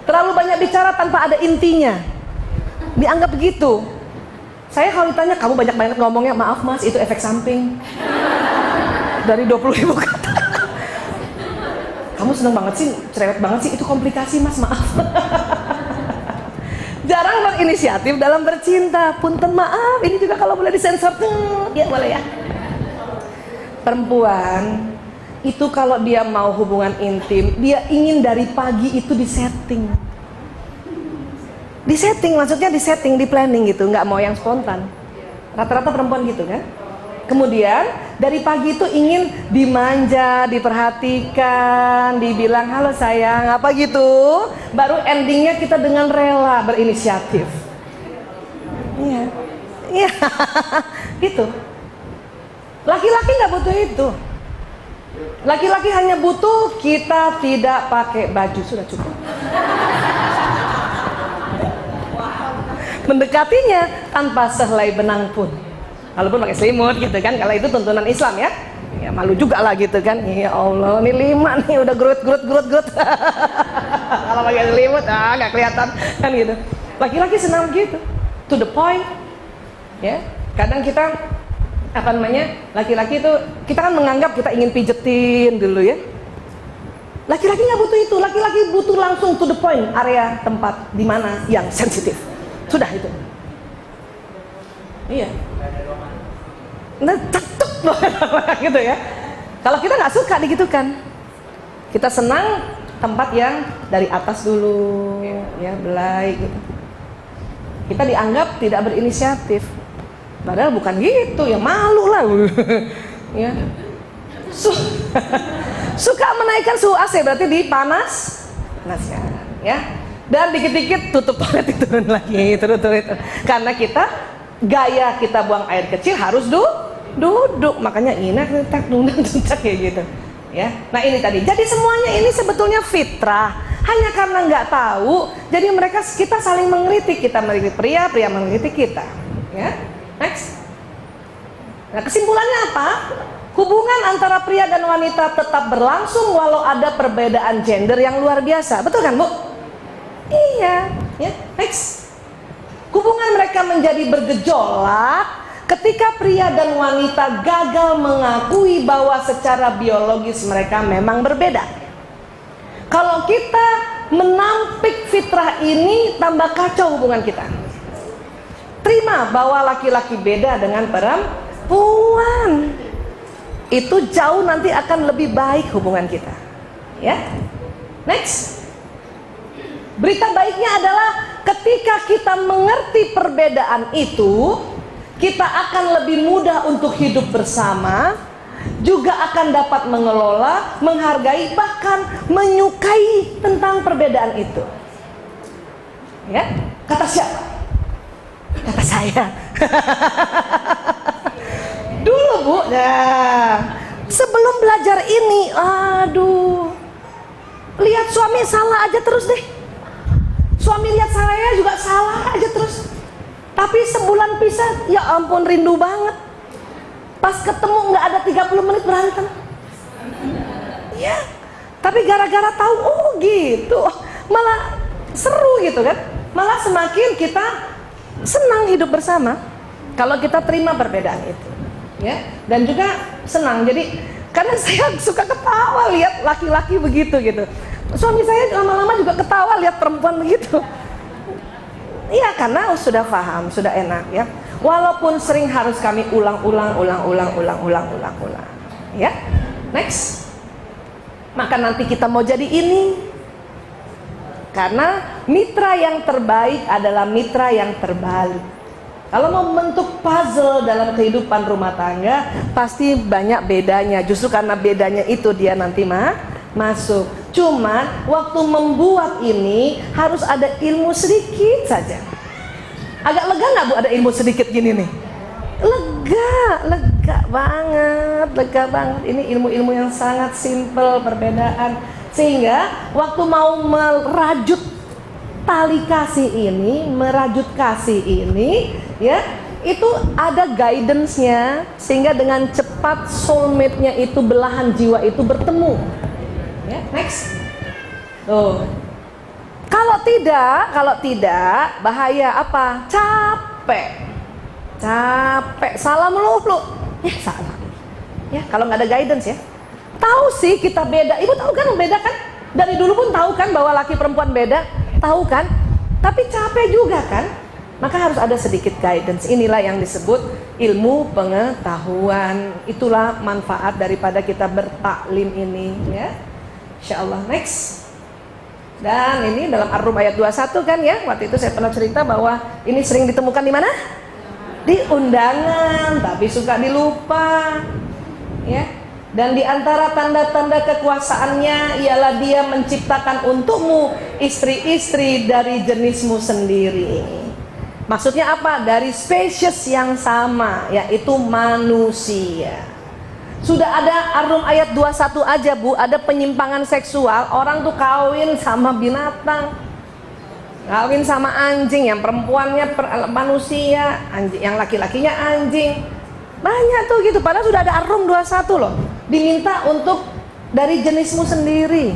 Terlalu banyak bicara tanpa ada intinya. Dianggap begitu. Saya kalau ditanya, kamu banyak banget ngomongnya, maaf mas, itu efek samping. Dari 20.000 kata. Kamu seneng banget sih, cerewet banget sih, itu komplikasi mas, maaf. Jarang berinisiatif dalam bercinta. Punten maaf, ini juga kalau boleh disensor tuh, ya boleh ya. Perempuan itu kalau dia mau hubungan intim, dia ingin dari pagi itu disetting. Disetting maksudnya disetting, di planning gitu, nggak mau yang spontan. Rata-rata perempuan gitu kan. Kemudian dari pagi itu ingin dimanja, diperhatikan, dibilang halo sayang, apa gitu. Baru endingnya kita dengan rela berinisiatif. Iya, iya, gitu. Laki-laki nggak butuh itu. Laki-laki hanya butuh kita tidak pakai baju, sudah cukup. Mendekatinya tanpa sehelai benang pun, walaupun pakai selimut gitu kan, kalau itu tuntunan Islam ya. Ya malu juga lah gitu kan. Ya Allah, ini 5 nih udah gerut. Kalau pakai selimut nggak kelihatan kan gitu. Laki-laki senang gitu, to the point. Ya, kadang kita apa namanya, laki-laki itu kita kan menganggap kita ingin pijetin dulu ya. Laki-laki nggak butuh itu, laki-laki butuh langsung to the point, area tempat di mana yang sensitif. Sudah itu. Iya. Nah, cetuk gitu ya. Kalau kita nggak suka digitukan, kita senang tempat yang dari atas dulu, ya belai gitu. Kita dianggap tidak berinisiatif. Padahal bukan gitu, ya malu lah. Ya. Suka menaikkan suhu AC berarti dipanas, ya. Dan dikit-dikit tutup toilet turun lagi, turun. Karena kita gaya kita buang air kecil harus duduk, makanya inak kayak gitu. Ya. Nah ini tadi. Jadi semuanya ini sebetulnya fitrah. Hanya karena nggak tahu, jadi kita saling mengkritik, kita mengkritik pria mengkritik kita. Ya. Next. Nah kesimpulannya apa? Hubungan antara pria dan wanita tetap berlangsung walau ada perbedaan gender yang luar biasa. Betul kan Bu? Iya. Ya. Next. Hubungan mereka menjadi bergejolak ketika pria dan wanita gagal mengakui bahwa secara biologis mereka memang berbeda. Kalau kita menampik fitrah ini, tambah kacau hubungan kita. Terima bahwa laki-laki beda dengan perempuan. Itu jauh nanti akan lebih baik hubungan kita. Ya. Next. Berita baiknya adalah ketika kita mengerti perbedaan itu, kita akan lebih mudah untuk hidup bersama, juga akan dapat mengelola, menghargai, bahkan menyukai tentang perbedaan itu. Ya. Kata siapa? Kata saya. Dulu Bu, nah, sebelum belajar ini, aduh, lihat suami salah aja terus deh. Suami lihat saya juga salah aja terus. Tapi sebulan pisah, ya ampun rindu banget. Pas ketemu nggak ada 30 menit berantem. Ya, tapi gara-gara tahu, oh gitu, malah seru gitu kan. Malah semakin kita senang hidup bersama kalau kita terima perbedaan itu, ya. Dan juga senang. Jadi karena saya suka ketawa lihat laki-laki begitu gitu. Suami saya lama-lama juga ketawa lihat perempuan begitu. Iya, karena sudah paham, sudah enak ya. Walaupun sering harus kami ulang-ulang. Ya. Next. Maka nanti kita mau jadi ini. Karena mitra yang terbaik adalah mitra yang terbalik. Kalau mau membentuk puzzle dalam kehidupan rumah tangga, pasti banyak bedanya. Justru karena bedanya itu dia nanti masuk. Cuman waktu membuat ini harus ada ilmu sedikit saja. Agak lega nggak Bu ada ilmu sedikit gini nih? Lega banget. Ini ilmu-ilmu yang sangat simple, perbedaan. Sehingga waktu mau merajut tali kasih ini, merajut kasih ini, ya, itu ada guidance-nya, sehingga dengan cepat soulmate-nya itu, belahan jiwa itu bertemu. Ya, next. Tuh. Kalau tidak, bahaya apa? Capek, salah melulu. Ya, salah. Ya, kalau nggak ada guidance ya. Tahu sih kita beda. Ibu tahu kan beda kan? Dari dulu pun tahu kan bahwa laki perempuan beda, tahu kan? Tapi capek juga kan? Maka harus ada sedikit guidance. Inilah yang disebut ilmu pengetahuan. Itulah manfaat daripada kita bertaklim ini, ya. Insyaallah. Next. Dan ini dalam Ar-Rum ayat 21 kan ya. Waktu itu saya pernah cerita bahwa ini sering ditemukan di mana? Di undangan, tapi suka dilupa. Ya. Dan di antara tanda-tanda kekuasaannya ialah dia menciptakan untukmu istri-istri dari jenismu sendiri. Maksudnya apa? Dari spesies yang sama, yaitu manusia. Sudah ada Ar-Rum ayat 21 aja Bu, ada penyimpangan seksual, orang tuh kawin sama binatang, kawin sama anjing, yang perempuannya manusia, anjing, yang laki-lakinya anjing. Banyak tuh gitu, padahal sudah ada Ar-Rum 21 loh. Diminta untuk dari jenismu sendiri,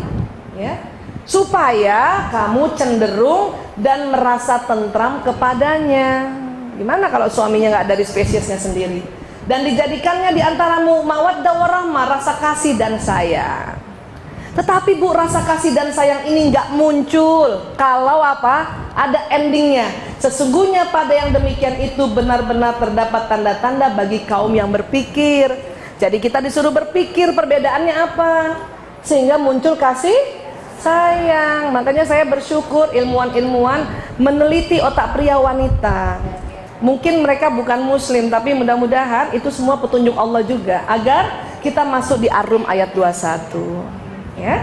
ya, supaya kamu cenderung dan merasa tentram kepadanya. Gimana kalau suaminya nggak dari spesiesnya sendiri? Dan dijadikannya di antaramu mawaddah warahmah, rasa kasih dan sayang. Tetapi Bu, rasa kasih dan sayang ini nggak muncul kalau apa? Ada endingnya. Sesungguhnya pada yang demikian itu benar-benar terdapat tanda-tanda bagi kaum yang berpikir. Jadi kita disuruh berpikir perbedaannya apa, sehingga muncul kasih sayang. Makanya saya bersyukur ilmuwan-ilmuwan meneliti otak pria wanita. Mungkin mereka bukan muslim, tapi mudah-mudahan itu semua petunjuk Allah juga, agar kita masuk di Ar-Rum ayat 21. Ya,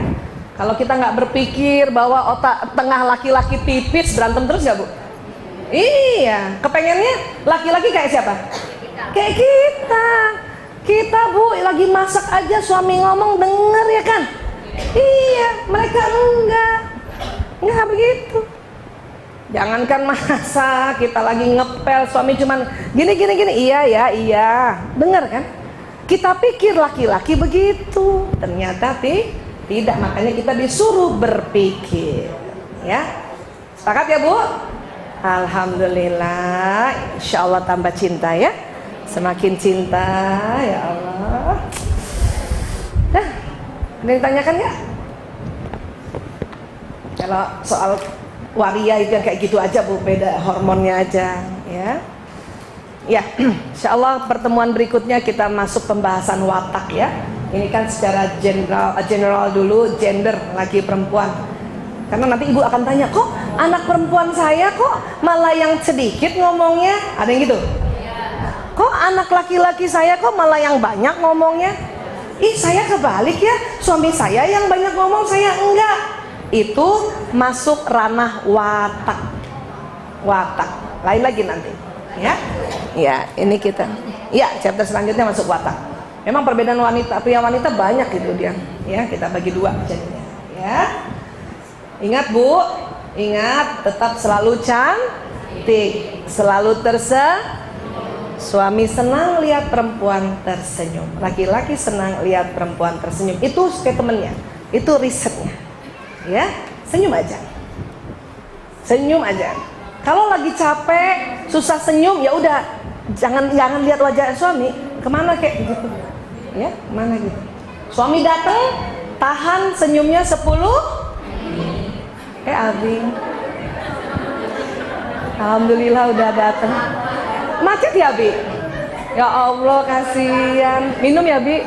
kalau kita nggak berpikir bahwa otak tengah laki-laki tipis, berantem terus nggak Bu? Iya, kepengennya laki-laki kayak siapa? Kayak kita. Kita Bu lagi masak aja, suami ngomong denger ya kan? Iya, mereka enggak begitu. Jangankan masak, kita lagi ngepel, suami cuman gini, iya, dengar kan? Kita pikir laki-laki begitu, ternyata tidak. Makanya kita disuruh berpikir, ya. Sepakat ya Bu? Alhamdulillah, insya Allah tambah cinta ya, semakin cinta ya Allah. Dah, ada yang ditanyakan ya? Kalau soal waria itu yang kayak gitu aja Bu, beda hormonnya aja ya. Ya, insya Allah pertemuan berikutnya kita masuk pembahasan watak ya. Ini kan secara general dulu, gender laki perempuan. Karena nanti ibu akan tanya, kok anak perempuan saya kok malah yang sedikit ngomongnya, ada yang gitu. Kok anak laki-laki saya kok malah yang banyak ngomongnya? Ih, saya kebalik ya, suami saya yang banyak ngomong, saya enggak. Itu masuk ranah watak. Lain lagi nanti ya. Ya, ini kita. Ya, chapter selanjutnya masuk watak. Memang perbedaan pria wanita banyak gitu dia. Ya, kita bagi dua jadinya. Ya. Ingat Bu, ingat tetap selalu cantik, selalu suami senang lihat perempuan tersenyum, laki-laki senang lihat perempuan tersenyum. Itu statementnya, itu risetnya. Ya, senyum aja. Kalau lagi capek, susah senyum, ya udah jangan lihat wajah suami. Kemana kayak gitu? Ya, kemana gitu? Suami datang, tahan senyumnya 10. Abi, alhamdulillah udah datang. Macet ya Abi? Ya Allah kasihan. Minum ya Abi?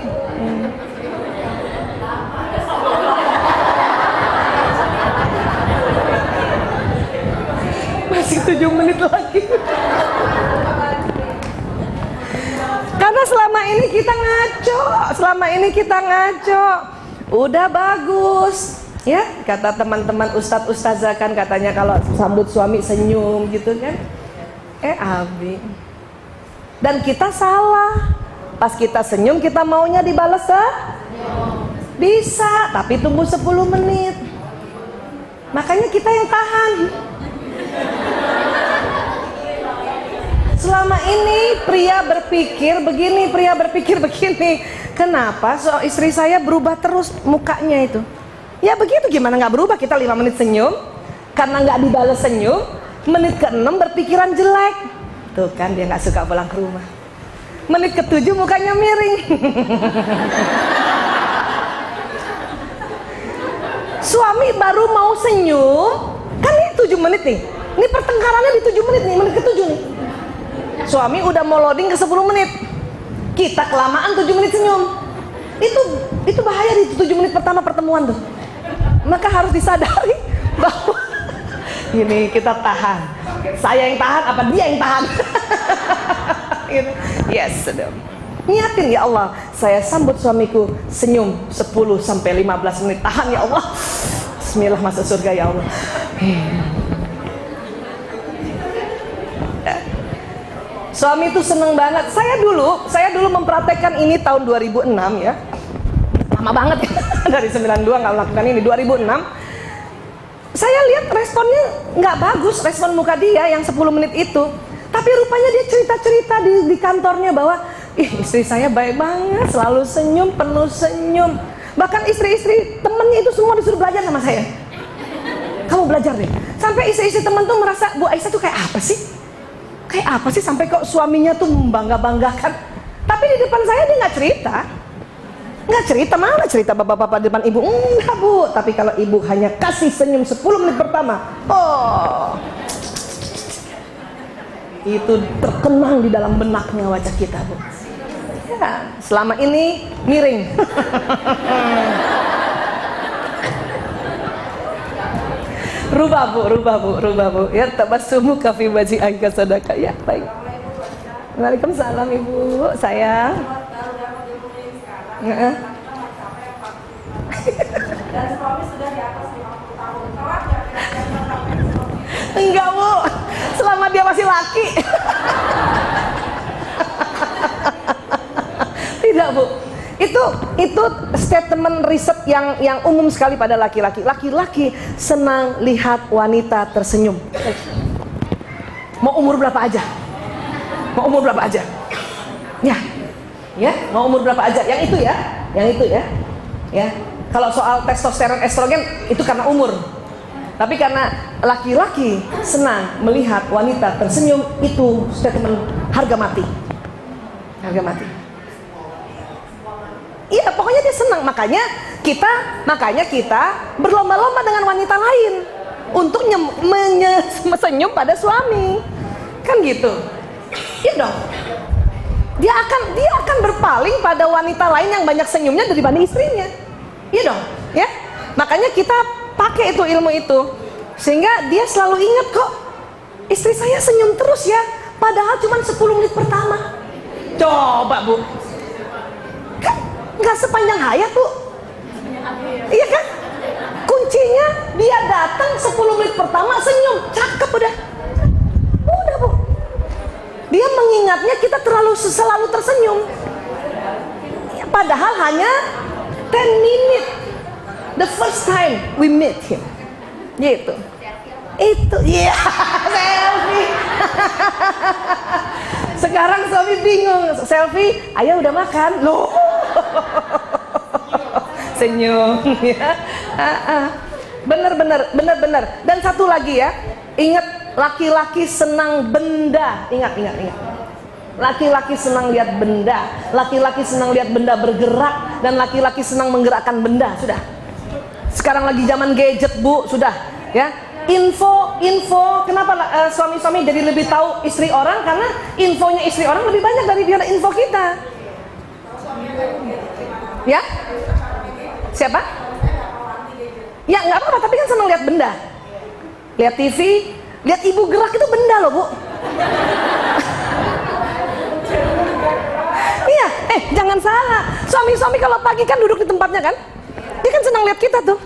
Masih 7 menit lagi. Karena selama ini kita ngaco. Udah bagus. Ya, kata teman-teman ustadz ustazah kan katanya kalau sambut suami senyum gitu kan. Abi. Dan kita salah. Pas kita senyum kita maunya dibalas bisa, tapi tunggu 10 menit. Makanya kita yang tahan. Selama ini pria berpikir begini, kenapa istri saya berubah terus mukanya itu? Ya begitu, gimana nggak berubah? Kita 5 menit senyum, karena nggak dibalas senyum, menit ke-6 berpikiran jelek. Tuh kan dia nggak suka pulang ke rumah. Menit ke-7 mukanya miring. Suami baru mau senyum, kan ini 7 menit nih. Ini pertengkarannya di 7 menit nih, menit ke-7 nih. Suami udah mau loading ke 10 menit. Kita kelamaan 7 menit senyum. Itu bahaya di 7 menit pertama pertemuan tuh. Maka harus disadari bahwa ini kita tahan. Saya yang tahan apa dia yang tahan? Gitu. Yes, sudah. Niatin ya Allah, saya sambut suamiku senyum 10 sampai 15 menit. Tahan ya Allah. Bismillah, masuk surga ya Allah. Suami itu seneng banget. Saya dulu mempraktekkan ini tahun 2006 ya. Lama banget ya. Dari 92 nggak melakukan ini. 2006 saya lihat responnya nggak bagus, respon muka dia yang 10 menit itu. Tapi rupanya dia cerita-cerita di kantornya bahwa istri saya baik banget, selalu senyum, penuh senyum. Bahkan istri-istri temennya itu semua disuruh belajar sama saya. Kamu belajar deh. Sampai istri-istri teman tuh merasa Bu Aisyah tuh kayak apa sih? Kayak apa sih sampai kok suaminya tuh membangga-banggakan. Tapi di depan saya dia nggak cerita. Nggak cerita, mana cerita bapak-bapak di depan ibu. Enggak Bu, tapi kalau ibu hanya kasih senyum 10 menit pertama, itu terkenang di dalam benaknya wajah kita Bu. Ya, selama ini miring. Rubah bu. Ya, tabassumu kafi wajhi angka sadaka. Ya, baik. Waalaikumsalam Ibu, sayang. Enggak Bu, selama dia masih laki. Tidak Bu, itu statement riset yang umum sekali pada laki-laki. Laki-laki senang lihat wanita tersenyum. Mau umur berapa aja? Ya, mau umur berapa aja? Yang itu ya. Ya, kalau soal testosteron, estrogen itu karena umur. Tapi karena laki-laki senang melihat wanita tersenyum, itu statement harga mati. Iya, pokoknya dia senang. Makanya kita berlomba-lomba dengan wanita lain untuk senyum pada suami. Kan gitu. Iya dong. Dia akan berpaling pada wanita lain yang banyak senyumnya daripada istrinya. Iya dong, ya. Makanya kita pakai itu ilmu itu sehingga dia selalu ingat kok istri saya senyum terus ya, padahal cuma 10 menit pertama. Coba Bu, kan nggak sepanjang hayat Bu. Iya kan? Kuncinya dia datang 10 menit pertama senyum, cakep udah Bu. Dia mengingatnya kita selalu tersenyum, padahal hanya 10 minutes the first time we meet him. Gitu. Itu ya, selfie. Sekarang suami bingung, selfie, ayah udah makan loh. Senyum ya. Bener. Dan satu lagi ya, ingat, laki-laki senang benda. Ingat. Laki-laki senang lihat benda, laki-laki senang lihat benda bergerak, dan laki-laki senang menggerakkan benda. Sudah. Sekarang lagi zaman gadget Bu, sudah ya. Info, kenapa suami-suami jadi lebih tahu istri orang? Karena infonya istri orang lebih banyak daripada info kita. Ya? Siapa? Ya nggak apa-apa, tapi kan senang lihat benda. Lihat TV, lihat ibu gerak itu benda loh Bu. Iya, jangan salah. Suami-suami kalau pagi kan duduk di tempatnya kan, dia kan senang lihat kita tuh.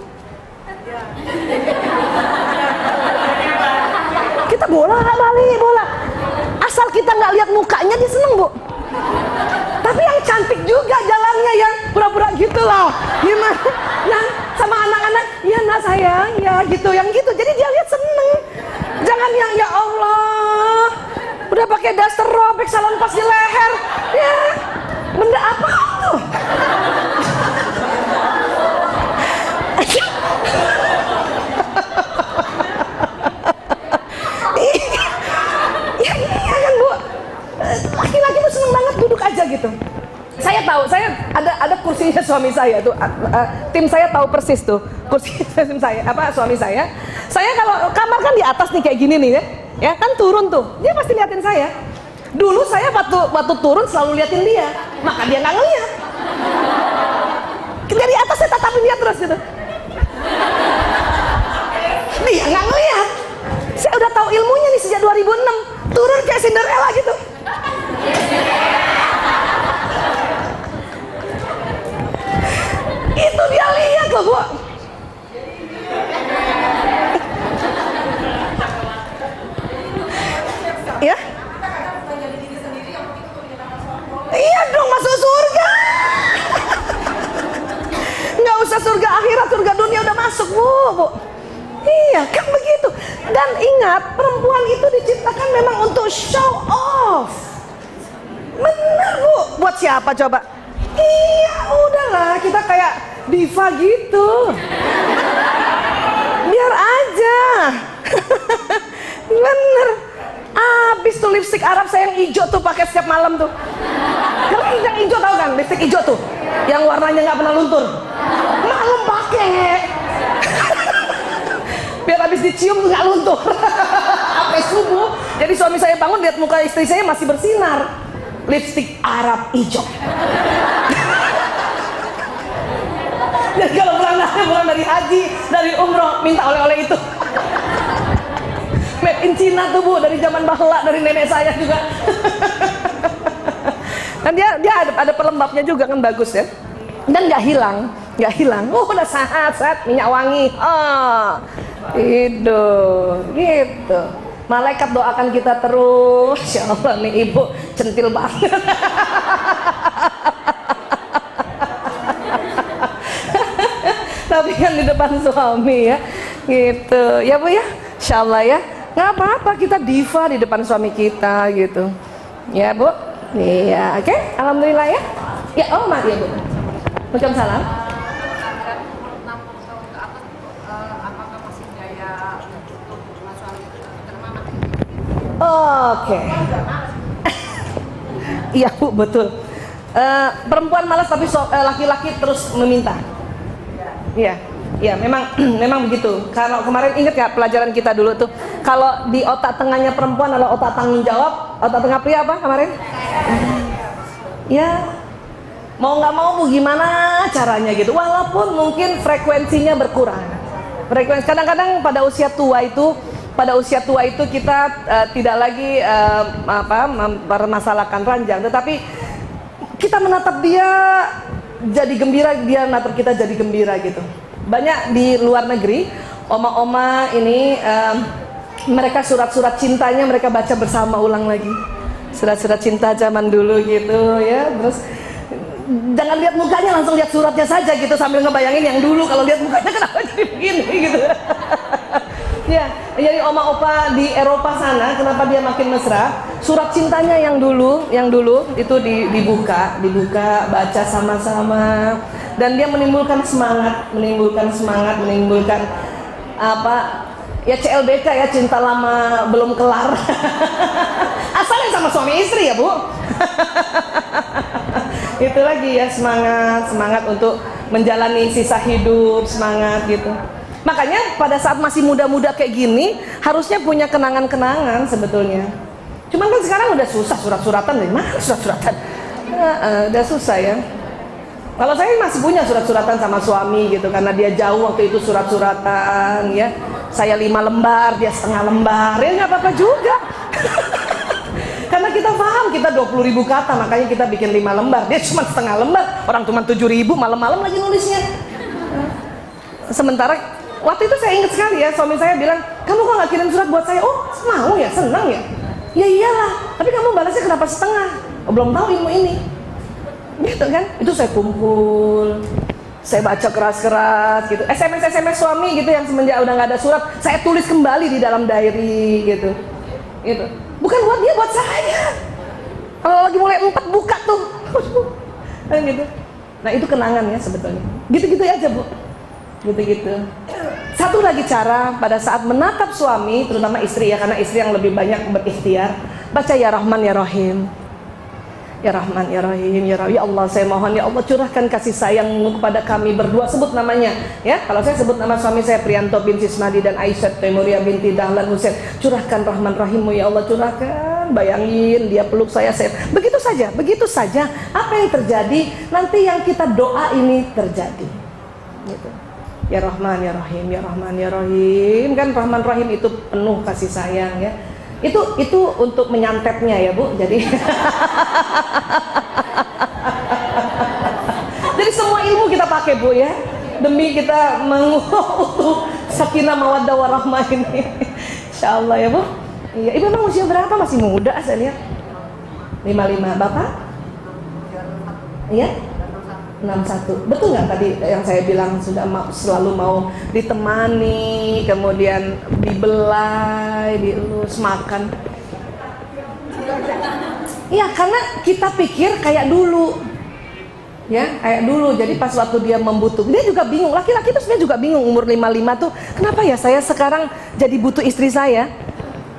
Kita bola balik bola, asal kita nggak lihat mukanya dia seneng bu. Tapi yang cantik juga jalannya, yang pura-pura gitu loh, gimana? Nah sama anak-anak, ya nak sayang, ya gitu, yang gitu. Jadi dia lihat seneng. Jangan yang ya Allah, udah pakai daster robek salon pas di leher, ya benda apa tuh? Iya kan bu, laki-laki tuh seneng banget duduk aja gitu. Saya tahu, saya ada kursinya suami saya tuh, tim saya tahu persis tuh kursi tim saya, suami saya. Saya kalau kamar kan di atas nih kayak gini nih ya kan turun tuh, dia pasti liatin saya. Dulu saya waktu turun selalu liatin dia, maka dia nggak ngeliat. Dari atas saya tatapin dia terus gitu, dia nggak ngeliat. Saya udah tahu ilmunya nih sejak 2006, turun kayak Cinderella gitu. Itu dia lihat loh bu. Ya? Iya dong, masuk surga. Nggak usah surga akhirat, surga dunia udah masuk bu. Iya kan begitu. Dan ingat, perempuan itu diciptakan memang untuk show off. Bener bu. Buat siapa coba? Iya udahlah, kita kayak diva gitu. Biar aja. Bener. Abis tuh lipstik Arab saya yang hijau tuh pakai setiap malam tuh. Keren yang hijau tahu kan? Lipstik hijau tuh, yang warnanya nggak pernah luntur. Malam pakai. Biar habis dicium nggak luntur. Sampai subuh. Jadi suami saya bangun lihat muka istri saya masih bersinar. Lipstik Arab hijau. Jadi kalau pulang dari haji, dari umroh, minta oleh-oleh itu. Made in Cina tuh bu, dari zaman bahla, dari nenek saya juga. Dan dia ada pelembabnya juga kan, bagus ya. Dan nggak hilang. Udah sehat, minyak wangi. Gitu. Malaikat doakan kita terus. Ya Allah nih ibu centil banget. Tapi kan di depan suami ya, gitu. Ya bu ya, insya Allah ya. Nggak apa-apa, kita diva di depan suami kita gitu. Ya bu, iya, oke. Alhamdulillah ya. Ya, oh maaf ya bu. Waalaikumsalam. Oke. Iya bu, betul. Perempuan malas tapi laki-laki terus meminta. Iya, memang begitu. Kalau kemarin ingat ya pelajaran kita dulu tuh, kalau di otak tengahnya perempuan adalah otak tanggung jawab, otak tengah pria apa kemarin? Ya, mau nggak mau gimana caranya gitu. Walaupun mungkin frekuensinya berkurang. Kadang-kadang pada usia tua itu kita tidak lagi mempermasalahkan ranjang, tetapi kita menatap dia jadi gembira, dia natap kita jadi gembira gitu. Banyak di luar negeri, oma-oma ini mereka surat-surat cintanya mereka baca bersama ulang lagi. Surat-surat cinta zaman dulu gitu ya. Terus jangan lihat mukanya, langsung lihat suratnya saja gitu, sambil ngebayangin yang dulu. Kalau lihat mukanya kenapa jadi begini gitu. Ya, jadi oma opa di Eropa sana kenapa dia makin mesra? Surat cintanya yang dulu itu dibuka, baca sama-sama, dan dia menimbulkan semangat, menimbulkan apa? Ya CLBK ya, cinta lama belum kelar. Asalnya sama suami istri ya bu. Itu lagi ya, semangat untuk menjalani sisa hidup, semangat gitu. Makanya pada saat masih muda-muda kayak gini harusnya punya kenangan-kenangan sebetulnya. Cuman kan sekarang udah susah, surat-suratan dari mana surat-suratan? Udah susah ya. Kalau saya masih punya surat-suratan sama suami gitu, karena dia jauh waktu itu surat-suratan ya. Saya 5 lembar, dia setengah lembar, ya nggak apa-apa juga. Karena kita paham kita 20.000 kata, makanya kita bikin 5 lembar. Dia cuma setengah lembar, orang cuma 7.000, malam-malam lagi nulisnya. Sementara Waktu itu saya ingat sekali ya, suami saya bilang, kamu kok nggak kirim surat buat saya? Oh, mau ya, senang ya. Ya iyalah, tapi kamu balasnya kenapa setengah? Oh, belum tahu ilmu ini. Gitu kan? Itu saya kumpul, saya baca keras-keras gitu. SMS suami gitu yang semenjak udah nggak ada surat, saya tulis kembali di dalam diary gitu. Gitu. Bukan buat dia, buat saya. Kalau lagi mulai 4 buka tuh. Gitu. Nah, itu kenangan ya sebetulnya. Gitu-gitu aja, Bu. Gitu-gitu. Satu lagi cara pada saat menatap suami, terutama istri ya, karena istri yang lebih banyak berikhtiar, baca ya Rahman ya Rahim. Ya Rahman ya Rahim, ya Rahim. Ya Allah, saya mohon ya Allah curahkan kasih sayang kepada kami berdua. Sebut namanya ya. Kalau saya sebut nama suami saya Prianto bin Sismadi dan Aisyah Temuria binti Dahlan Husain, curahkan Rahman Rahimmu ya Allah, curahkan. Bayangin dia peluk saya begitu saja, begitu saja. Apa yang terjadi nanti yang kita doa ini terjadi. Gitu. Ya Rahman ya Rahim, ya Rahman ya Rahim. Kan Rahman Rahim itu penuh kasih sayang ya. Itu untuk menyantetnya ya Bu. Jadi jadi semua ilmu kita pakai Bu ya, demi kita mengutuk sakinah mawaddah warahmah ini. Insyaallah ya Bu. Iya, Ibu memang usia berapa? Masih muda saya lihat. 55. Bapak? Iya? 61. Betul nggak tadi yang saya bilang sudah selalu mau ditemani, kemudian dibelai, dielus, makan? Iya, karena kita pikir kayak dulu. Ya, kayak dulu. Jadi pas waktu dia membutuhkan, dia juga bingung. Laki-laki itu sebenarnya juga bingung umur 55 tuh, kenapa ya saya sekarang jadi butuh istri saya?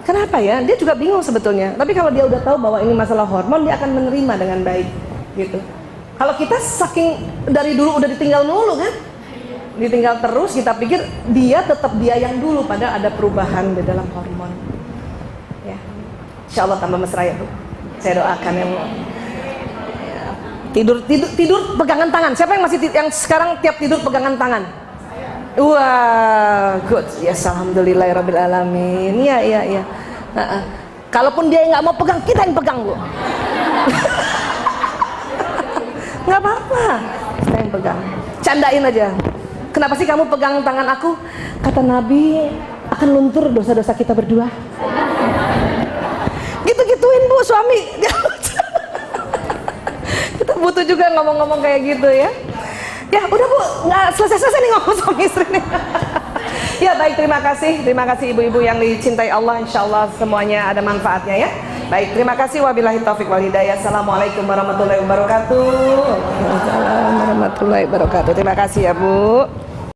Kenapa ya? Dia juga bingung sebetulnya. Tapi kalau dia udah tahu bahwa ini masalah hormon, dia akan menerima dengan baik, gitu. Kalau kita saking dari dulu udah ditinggal dulu kan, ditinggal terus, kita pikir dia tetap dia yang dulu, padahal ada perubahan di dalam hormon. Ya, Insya Allah tambah mesra ya Bu. Saya doakan ya Bu. Tidur pegangan tangan. Siapa yang masih yang sekarang tiap tidur pegangan tangan? Wah, good. Yes, alhamdulillahirabbil alamin. Iya. Kalaupun dia nggak mau pegang, kita yang pegang Bu. Nggak apa-apa, kita yang pegang. Candain aja. Kenapa sih kamu pegang tangan aku? Kata Nabi, akan luntur dosa-dosa kita berdua. Gitu-gituin Bu suami. Kita butuh juga ngomong-ngomong kayak gitu ya. Ya udah Bu, nggak selesai-selesai nih ngomong suami istri nih. Ya baik, terima kasih ibu-ibu yang dicintai Allah. Insya Allah semuanya ada manfaatnya ya. Baik, terima kasih. Wabillahi taufiq wal hidayah. Assalamualaikum warahmatullahi wabarakatuh. Waalaikumsalam warahmatullahi wabarakatuh. Terima kasih ya Bu.